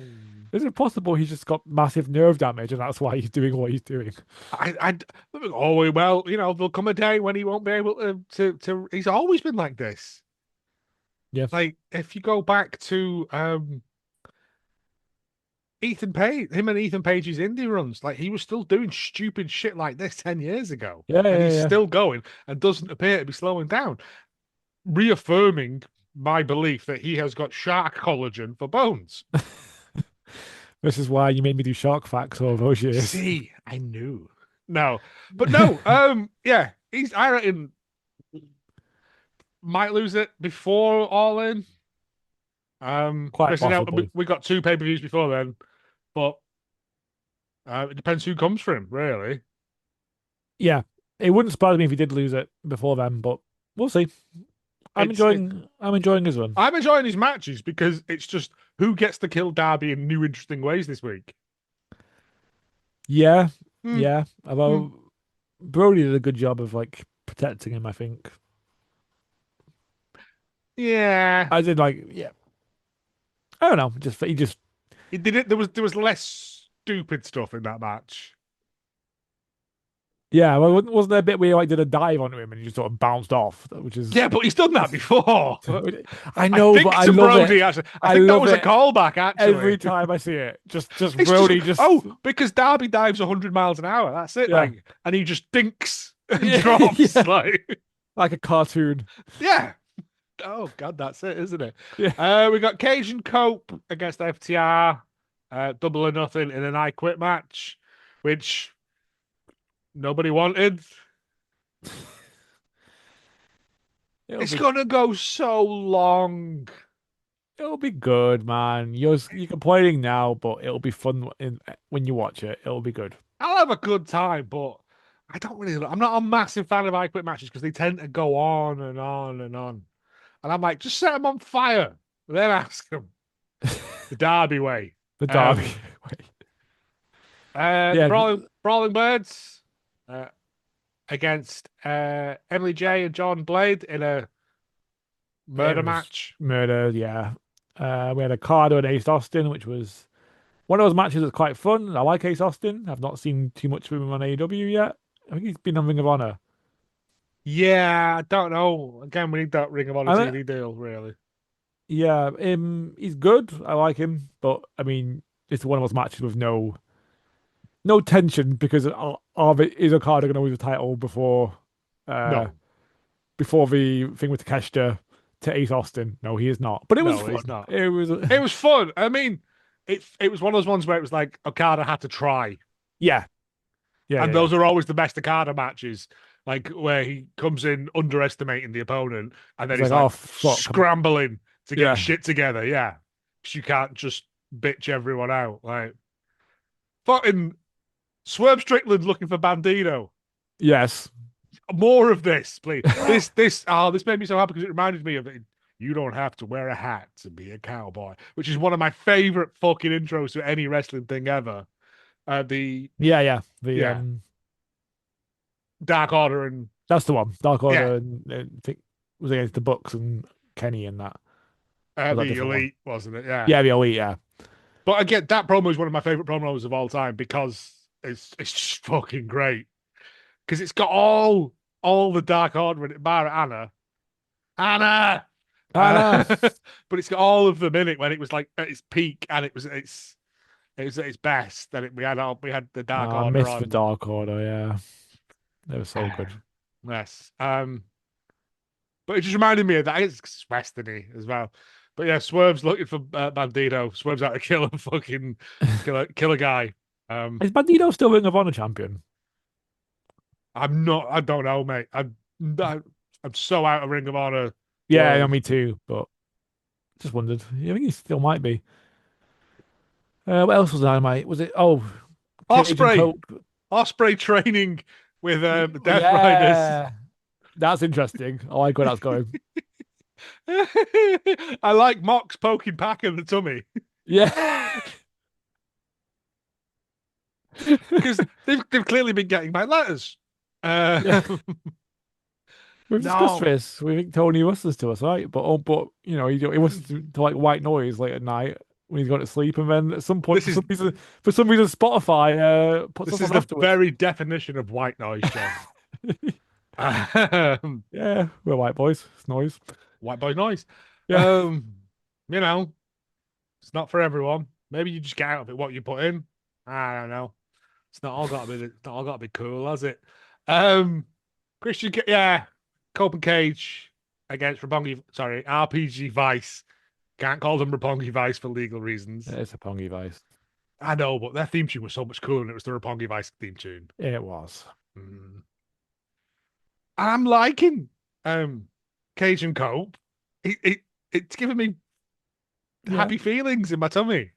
Speaker 2: is it possible he's just got massive nerve damage and that's why he's doing what he's doing?
Speaker 1: Well, you know, there'll come a day when he won't be able to. He's always been like this.
Speaker 2: Yeah,
Speaker 1: like if you go back to Ethan Page, him and Ethan Page's indie runs, like he was still doing stupid shit like this 10 years ago.
Speaker 2: Yeah,
Speaker 1: and he's still going and doesn't appear to be slowing down, reaffirming my belief that he has got shark collagen for bones.
Speaker 2: This is why you made me do shark facts all those years.
Speaker 1: See, I knew. No, but no, yeah, I reckon might lose it before All In.
Speaker 2: Quite possibly.
Speaker 1: We got 2 pay-per-views before then, but it depends who comes for him, really.
Speaker 2: Yeah, it wouldn't surprise me if he did lose it before then, but we'll see. I'm enjoying his run.
Speaker 1: I'm enjoying his matches because it's just who gets to kill Darby in new interesting ways this week.
Speaker 2: Yeah. Although Brody did a good job of like protecting him, I think.
Speaker 1: Yeah,
Speaker 2: I did like, yeah. I don't know.
Speaker 1: He did it. There was less stupid stuff in that match.
Speaker 2: Yeah, well, wasn't there a bit where he like did a dive onto him and he just sort of bounced off? Which is
Speaker 1: but he's done that before.
Speaker 2: I know, but I love
Speaker 1: Brody,
Speaker 2: it.
Speaker 1: Actually, I think that was a callback. Actually,
Speaker 2: every time I see it, just Brody
Speaker 1: because Darby dives 100 miles an hour. That's it.
Speaker 2: Yeah.
Speaker 1: Like, and he just dinks and drops
Speaker 2: like a cartoon.
Speaker 1: Yeah. Oh God, that's it, isn't it?
Speaker 2: Yeah.
Speaker 1: We got Cajun Cope against FTR, double or nothing in an I Quit match, which nobody wanted. It's gonna go so long.
Speaker 2: It'll be good, man. You're complaining now, but it'll be fun when you watch it. It'll be good.
Speaker 1: I'll have a good time, but I'm not a massive fan of I Quit matches because they tend to go on and on and on. And I'm like, just set them on fire, then ask them. The Darby way.
Speaker 2: The Darby way.
Speaker 1: Brawling Birds against Emily J and John Blade in a murder match.
Speaker 2: Murder, yeah. We had a Cardo and Ace Austin, which was one of those matches that's quite fun. I like Ace Austin. I've not seen too much of him on AEW yet. I think he's been on Ring of Honor.
Speaker 1: Yeah, I don't know. Again, we need that Ring of Honor TV deal, really.
Speaker 2: Yeah, he's good. I like him, but I mean, it's one of those matches with no tension because of it is Okada going to win the title before before the thing with Takeshita to Ace Austin. No, he is not. But it was fun.
Speaker 1: He's not.
Speaker 2: It
Speaker 1: was fun. I mean, it was one of those ones where it was like Okada had to try.
Speaker 2: Yeah.
Speaker 1: And those are always the best Okada matches. like where he comes in underestimating the opponent, and then
Speaker 2: It's
Speaker 1: he's
Speaker 2: like,
Speaker 1: like
Speaker 2: oh fuck.
Speaker 1: scrambling to get
Speaker 2: Yeah.
Speaker 1: his shit together. Yeah, because you can't just bitch everyone out. Like fucking Swerve Strickland looking for Bandito.
Speaker 2: Yes.
Speaker 1: More of this, please. This made me so happy because it reminded me of it. You don't have to wear a hat to be a cowboy, which is one of my favorite fucking intros to any wrestling thing ever. The
Speaker 2: Yeah. The
Speaker 1: Yeah. Dark Order and
Speaker 2: that's the one. Dark
Speaker 1: Yeah.
Speaker 2: Order and I think it was against the Bucks and Kenny and that. Was that
Speaker 1: the
Speaker 2: different one?
Speaker 1: Elite, wasn't it? Yeah.
Speaker 2: Yeah, the Elite, yeah.
Speaker 1: But again, that promo is one of my favorite promos of all time because it's just fucking great. Because it's got all the Dark Order in it, bar Anna. Anna!
Speaker 2: Anna!
Speaker 1: But it's got all of them in it when it was like at its peak and it was at its best. Then we had the Dark
Speaker 2: I
Speaker 1: Order
Speaker 2: missed
Speaker 1: on.
Speaker 2: the Dark Order, yeah. They were so good.
Speaker 1: Yes. But it just reminded me of that. It's Western-y as well. But yeah, Swerve's looking for Bandito. Swerve's out to kill a fucking kill a guy.
Speaker 2: Is Bandito still Ring of Honor champion?
Speaker 1: I don't know, mate. I'm so out of Ring of Honor.
Speaker 2: Yeah,
Speaker 1: world.
Speaker 2: me too. But just wondered. I think he still might be. What else was Dynamite? Was it? Oh, Cage and
Speaker 1: Osprey.
Speaker 2: Cope.
Speaker 1: Osprey training with the Death
Speaker 2: Yeah, that's interesting. I like where that's going.
Speaker 1: Riders. I like Mox poking Pac in the tummy
Speaker 2: Yeah,
Speaker 1: because they've clearly been getting my letters.
Speaker 2: Yeah. we've
Speaker 1: No.
Speaker 2: discussed this. We think Tony listens to us, right? But you know, he listens to like white noise late at night when he's going to sleep, and then at some point, for some reason, Spotify puts
Speaker 1: This
Speaker 2: us
Speaker 1: is
Speaker 2: on
Speaker 1: the
Speaker 2: afterwards.
Speaker 1: very definition of white noise, John.
Speaker 2: Yeah, we're white boys. It's noise.
Speaker 1: White boy noise.
Speaker 2: Yeah.
Speaker 1: You know, it's not for everyone. Maybe you just get out of it what you put in. I don't know. It's not all got to be cool, has it? Christian, yeah, Cope and Cage against RPG Vice. Can't call them Roppongi Vice for legal reasons.
Speaker 2: It's a Pongy Vice.
Speaker 1: I know, but their theme tune was so much cooler, and it was the Roppongi Vice theme tune.
Speaker 2: It was.
Speaker 1: I'm liking Cage and Cope. It's giving me happy feelings in my tummy.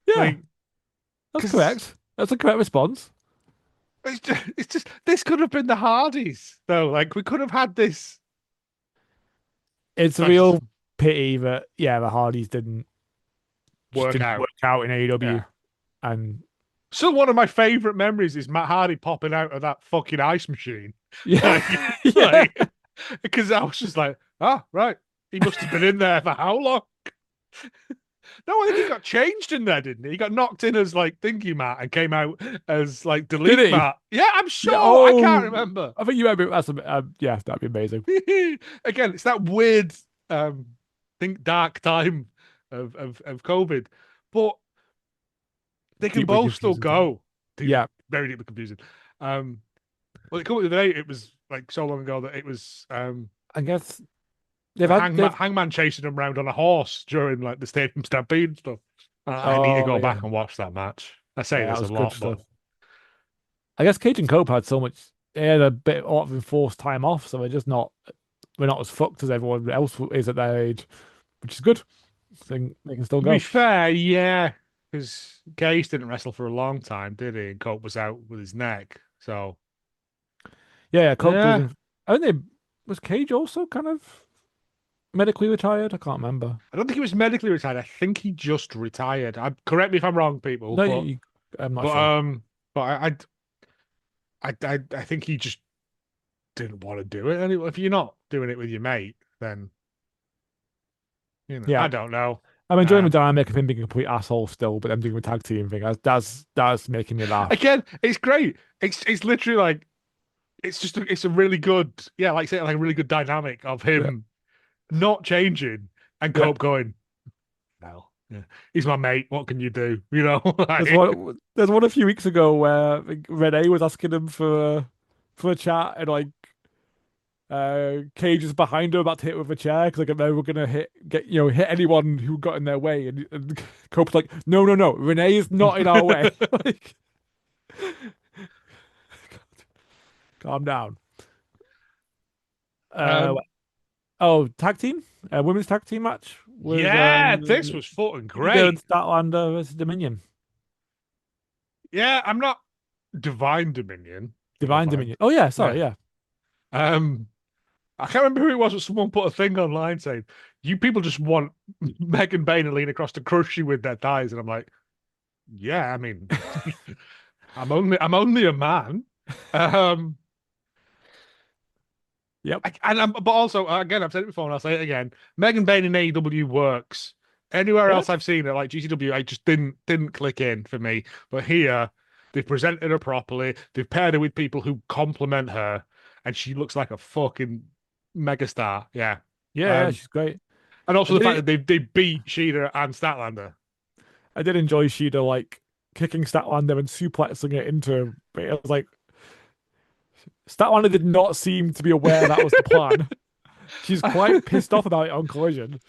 Speaker 2: Yeah,
Speaker 1: Like,
Speaker 2: that's correct. That's a correct response.
Speaker 1: It's just this could have been the Hardys, though. Like we could have had this.
Speaker 2: It's a real pity that the Hardys didn't work out in AEW, and
Speaker 1: still one of my favorite memories is Matt Hardy popping out of that fucking ice machine.
Speaker 2: Yeah,
Speaker 1: Because I was just like, right, he must have been in there for how long? No, I think he got changed in there, didn't he? He got knocked in as like Thinky Matt and came out as like Delete Matt. Yeah, I'm sure. I can't remember.
Speaker 2: I think you remember. That'd be amazing.
Speaker 1: Again, it's that weird, dark time of COVID, but they can both still go.
Speaker 2: Yeah,
Speaker 1: very deeply confusing. Well, it come up the day. It was like so long ago that it was.
Speaker 2: I guess.
Speaker 1: Hangman chasing him around on a horse during like the Stadium Stampede and stuff. I need to go back and watch that match. I say this a lot, but
Speaker 2: I guess Cage and Cope had so much. They had a bit of enforced time off, so we're not as fucked as everyone else is at their age, which is good. I think they can still go.
Speaker 1: To be fair, yeah, because Cage didn't wrestle for a long time, did he? And Cope was out with his neck, so
Speaker 2: Cope. I think was Cage also kind of medically retired? I can't remember.
Speaker 1: I don't think he was medically retired. I think he just retired. Correct me if I'm wrong, people.
Speaker 2: No, I'm not sure.
Speaker 1: But I think he just didn't want to do it. Anyway, if you're not doing it with your mate, then I don't know.
Speaker 2: I'm enjoying the dynamic of him being a complete asshole still, but them doing a tag team thing. That's making me laugh.
Speaker 1: Again, it's great. It's literally like it's a really good like say like a really good dynamic of him not changing and Cope going, well, he's my mate. What can you do? You know,
Speaker 2: there's one a few weeks ago where Renee was asking him for a chat, and like Cage is behind her about to hit her with a chair because like they were gonna hit anyone who got in their way, and Cope's like, no, Renee is not in our way. Like, calm down. Tag team, women's tag team match with
Speaker 1: this was fucking
Speaker 2: Shida and
Speaker 1: great.
Speaker 2: Statlander versus Dominion.
Speaker 1: Yeah, I'm not Divine Dominion.
Speaker 2: Divine Dominion. Oh yeah, sorry,
Speaker 1: Yeah.
Speaker 2: yeah.
Speaker 1: I can't remember who it was, but someone put a thing online saying, "You people just want Megan Bain and lean across to crush you with their thighs," and I'm like, "Yeah, I mean, I'm only a man." Um,
Speaker 2: Yep.
Speaker 1: but also again, I've said it before and I'll say it again. Megan Bain in AEW works. Anywhere else I've seen it, like GCW, I just didn't click in for me. But here, they've presented her properly. They've paired her with people who complement her, and she looks like a fucking megastar. Yeah.
Speaker 2: Yeah, she's great.
Speaker 1: And also the fact that they beat Shida and Statlander.
Speaker 2: I did enjoy Shida like kicking Statlander and suplexing it into him, but it was like Statlander did not seem to be aware that was the plan. She's quite pissed off about it on Collision.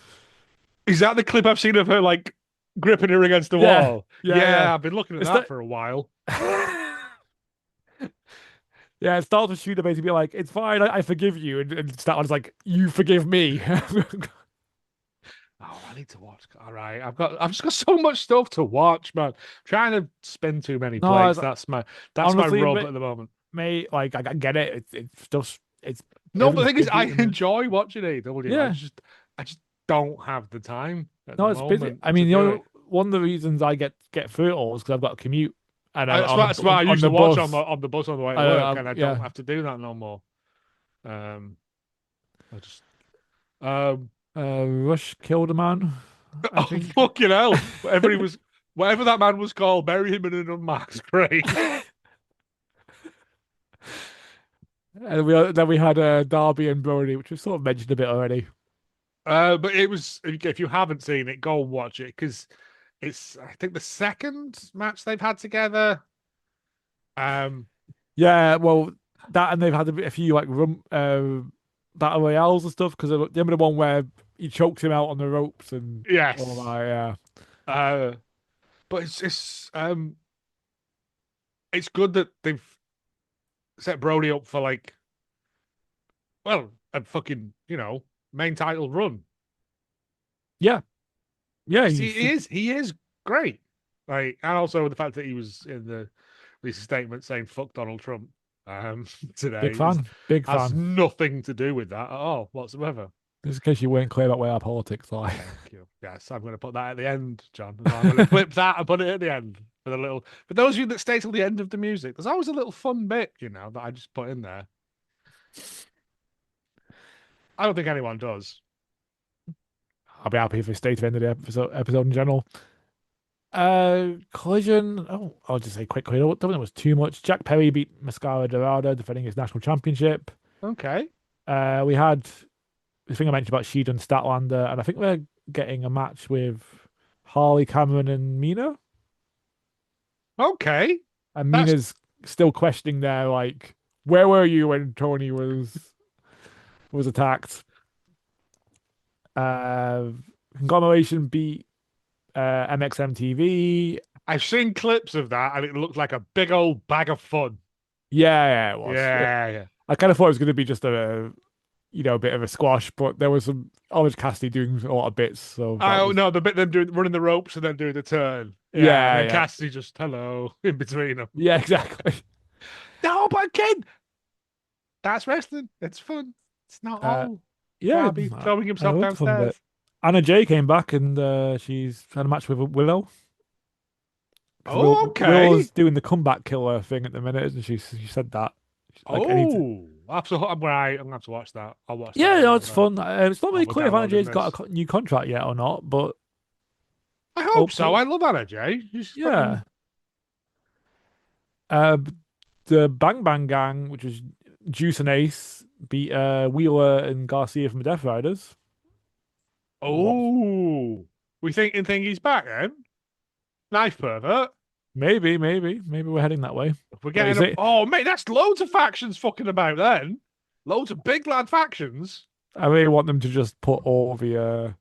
Speaker 1: Is that the clip I've seen of her like gripping her against the wall? Yeah, I've been looking at that for a while.
Speaker 2: Yeah, it starts with Shida basically like, "It's fine, I forgive you," and Statlander's like, "You forgive me."
Speaker 1: Oh, I need to watch. All right, I've just got so much stuff to watch, man. I'm trying to spin too many plates. That's honestly, my rub at the moment.
Speaker 2: Mate, like I get it. It's just
Speaker 1: no, but the thing is, I enjoy watching AEW.
Speaker 2: Yeah.
Speaker 1: I just don't have the time.
Speaker 2: It's busy. I mean, one of the reasons I get through it all is because I've got a commute, and
Speaker 1: that's why I usually watch on the bus on the way to work, and I don't have to do that no more.
Speaker 2: Rush killed a man.
Speaker 1: Oh fucking hell! Whatever that man was called, bury him in an unmarked grave.
Speaker 2: And then we had Darby and Brody, which we've sort of mentioned a bit already.
Speaker 1: But it was, if you haven't seen it, go and watch it because it's, I think, the second match they've had together.
Speaker 2: Yeah, well, that, and they've had a few like battle royales and stuff, because remember the one where he choked him out on the ropes and
Speaker 1: yes,
Speaker 2: all that, yeah.
Speaker 1: But it's good that they've set Brody up for like, well, a fucking, main title run.
Speaker 2: Yeah.
Speaker 1: He is great. Like, and also the fact that he was in the recent statement saying "fuck Donald Trump" today.
Speaker 2: Big fan.
Speaker 1: Has nothing to do with that at all whatsoever.
Speaker 2: Just in case you weren't clear about where our politics lie.
Speaker 1: Thank you. Yes, I'm going to put that at the end, John. I'm going to clip that and put it at the end for the little. For those of you that stay till the end of the music, there's always a little fun bit, that I just put in there. I don't think anyone does.
Speaker 2: I'll be happy if we stay to the end of the episode in general. Collision. Oh, I'll just say quickly. I don't think it was too much. Jack Perry beat Mascara Dorada, defending his national championship.
Speaker 1: Okay.
Speaker 2: We had the thing I mentioned about Shida and Statlander, and I think we're getting a match with Harley, Cameron, and Mina.
Speaker 1: Okay.
Speaker 2: And Mina's still questioning there, like, where were you when Tony was attacked? Conglomeration beat MXMTV.
Speaker 1: I've seen clips of that, and it looked like a big old bag of fun.
Speaker 2: Yeah, it was.
Speaker 1: Yeah.
Speaker 2: I kind of thought it was going to be just a bit of a squash, but there was some Orange Cassidy doing a lot of bits. So
Speaker 1: no, the bit them running the ropes and then doing the turn.
Speaker 2: Yeah,
Speaker 1: and Cassidy just hello in between them.
Speaker 2: Yeah, exactly.
Speaker 1: No, but again, that's wrestling. It's fun. It's not all. Darby throwing himself downstairs.
Speaker 2: Anna Jay came back and she's had a match with Willow.
Speaker 1: Oh, okay.
Speaker 2: Willow's doing the comeback killer thing at the minute, isn't she? She said that.
Speaker 1: Absolutely. I'm going to have to watch that. I'll watch that.
Speaker 2: Yeah, it's fun. It's not really clear if Anna Jay's got a new contract yet or not, but
Speaker 1: I hope so. I love Anna Jay.
Speaker 2: Yeah. The Bang Bang Gang, which was Juice and Ace, beat Wheeler and Garcia from the Death Riders.
Speaker 1: Oh, we think he's back then? Knife pervert.
Speaker 2: Maybe we're heading that way.
Speaker 1: If we're getting mate, that's loads of factions fucking about then. Loads of big lad factions.
Speaker 2: I really want them to just put all the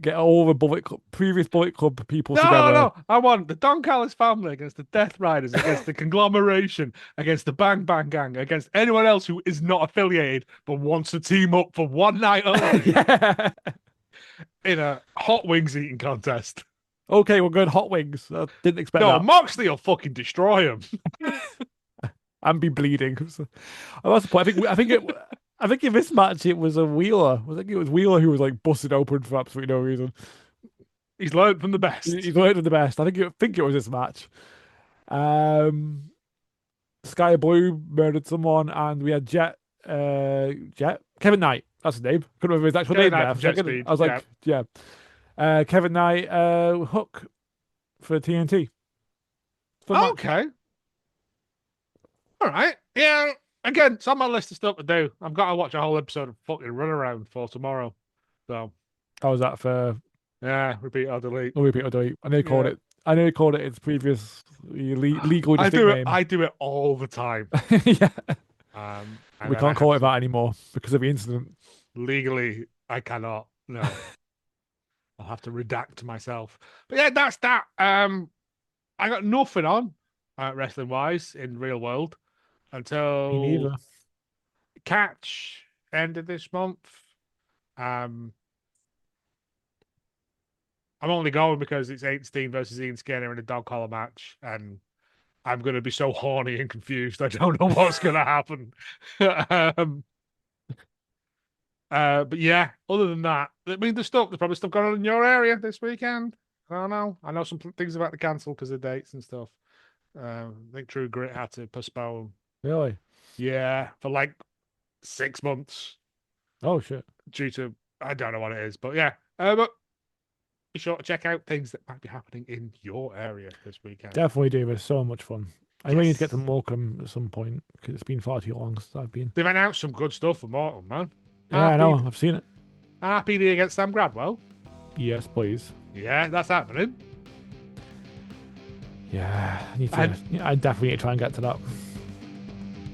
Speaker 2: Get all the previous Bullet Club people
Speaker 1: No,
Speaker 2: together.
Speaker 1: no, I want the Don Callis family against the Death Riders, against the conglomeration, against the Bang Bang Gang, against anyone else who is not affiliated but wants to team up for one night only
Speaker 2: Yeah.
Speaker 1: in a hot wings eating contest.
Speaker 2: Okay, we're going hot wings. I didn't expect
Speaker 1: No,
Speaker 2: that.
Speaker 1: Moxley will fucking destroy him.
Speaker 2: And be bleeding. So, that's the point. I think in this match it was a Wheeler. I think it was Wheeler who was like busted open for absolutely no reason.
Speaker 1: He's learned from the best.
Speaker 2: He's learned from the best. I think it was this match. Sky Blue murdered someone, and we had Jet Kevin Knight. That's his name. Couldn't remember his actual
Speaker 1: Kevin
Speaker 2: name
Speaker 1: Knight
Speaker 2: there.
Speaker 1: from Jet Speed,
Speaker 2: I was like, yeah. Kevin Knight, Hook for TNT. Fun match.
Speaker 1: Okay. All right. Yeah. Again, it's on my list of stuff to do. I've got to watch a whole episode of fucking Runaround for tomorrow. So,
Speaker 2: How was that for?
Speaker 1: yeah, repeat or delete.
Speaker 2: Oh, repeat or delete. I know you called it. I know you called it its previous legal
Speaker 1: I
Speaker 2: distinct
Speaker 1: do it.
Speaker 2: name.
Speaker 1: I do it all the time.
Speaker 2: Yeah.
Speaker 1: And
Speaker 2: We
Speaker 1: then
Speaker 2: can't call it that anymore because of the incident.
Speaker 1: legally. I cannot. No. I'll have to redact myself. But yeah, that's that. I got nothing on wrestling wise in real world
Speaker 2: Me
Speaker 1: until
Speaker 2: neither.
Speaker 1: Catch ended this month. I'm only going because it's Einstein versus Ian Skinner in a dog collar match, and I'm going to be so horny and confused. I don't know what's going to happen. But yeah, other than that, I mean, there's probably stuff going on in your area this weekend. I don't know. I know some things about to cancel because of dates and stuff. I think True Grit had to postpone.
Speaker 2: Really?
Speaker 1: Yeah, for like 6 months
Speaker 2: Oh shit.
Speaker 1: due to, I don't know what it is, but yeah. But be sure to check out things that might be happening in your area this weekend.
Speaker 2: Definitely do. It's so much fun. I really need to get to
Speaker 1: Yes.
Speaker 2: Morecambe at some point because it's been far too long since I've been.
Speaker 1: They've announced some good stuff for Mortal, man.
Speaker 2: Yeah, I know. I've seen it.
Speaker 1: RPD against Sam Gradwell.
Speaker 2: Yes, please.
Speaker 1: Yeah, that's happening.
Speaker 2: Yeah, I definitely need to try and get to that.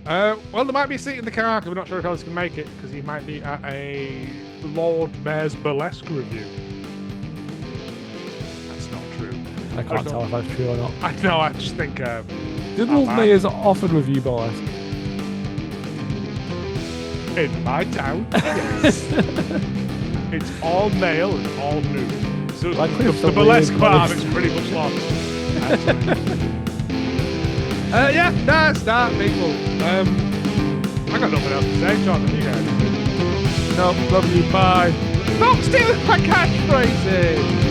Speaker 1: Well, there might be a seat in the car because we're not sure if Ellis can make it because he might be at a Lord Mayor's Burlesque review. That's not true.
Speaker 2: I can't tell if that's true or not.
Speaker 1: I know, I just think...
Speaker 2: Did Lord Mayor's often review burlesque?
Speaker 1: in my town, yes. It's all male and all nude. So
Speaker 2: Like,
Speaker 1: the
Speaker 2: some
Speaker 1: burlesque
Speaker 2: weird
Speaker 1: part
Speaker 2: burlesque.
Speaker 1: is pretty much lost. Yeah, that's that, people. I got nothing else to say, John. You guys?
Speaker 2: No, love you. Bye.
Speaker 1: Stop stealing my catchphrases!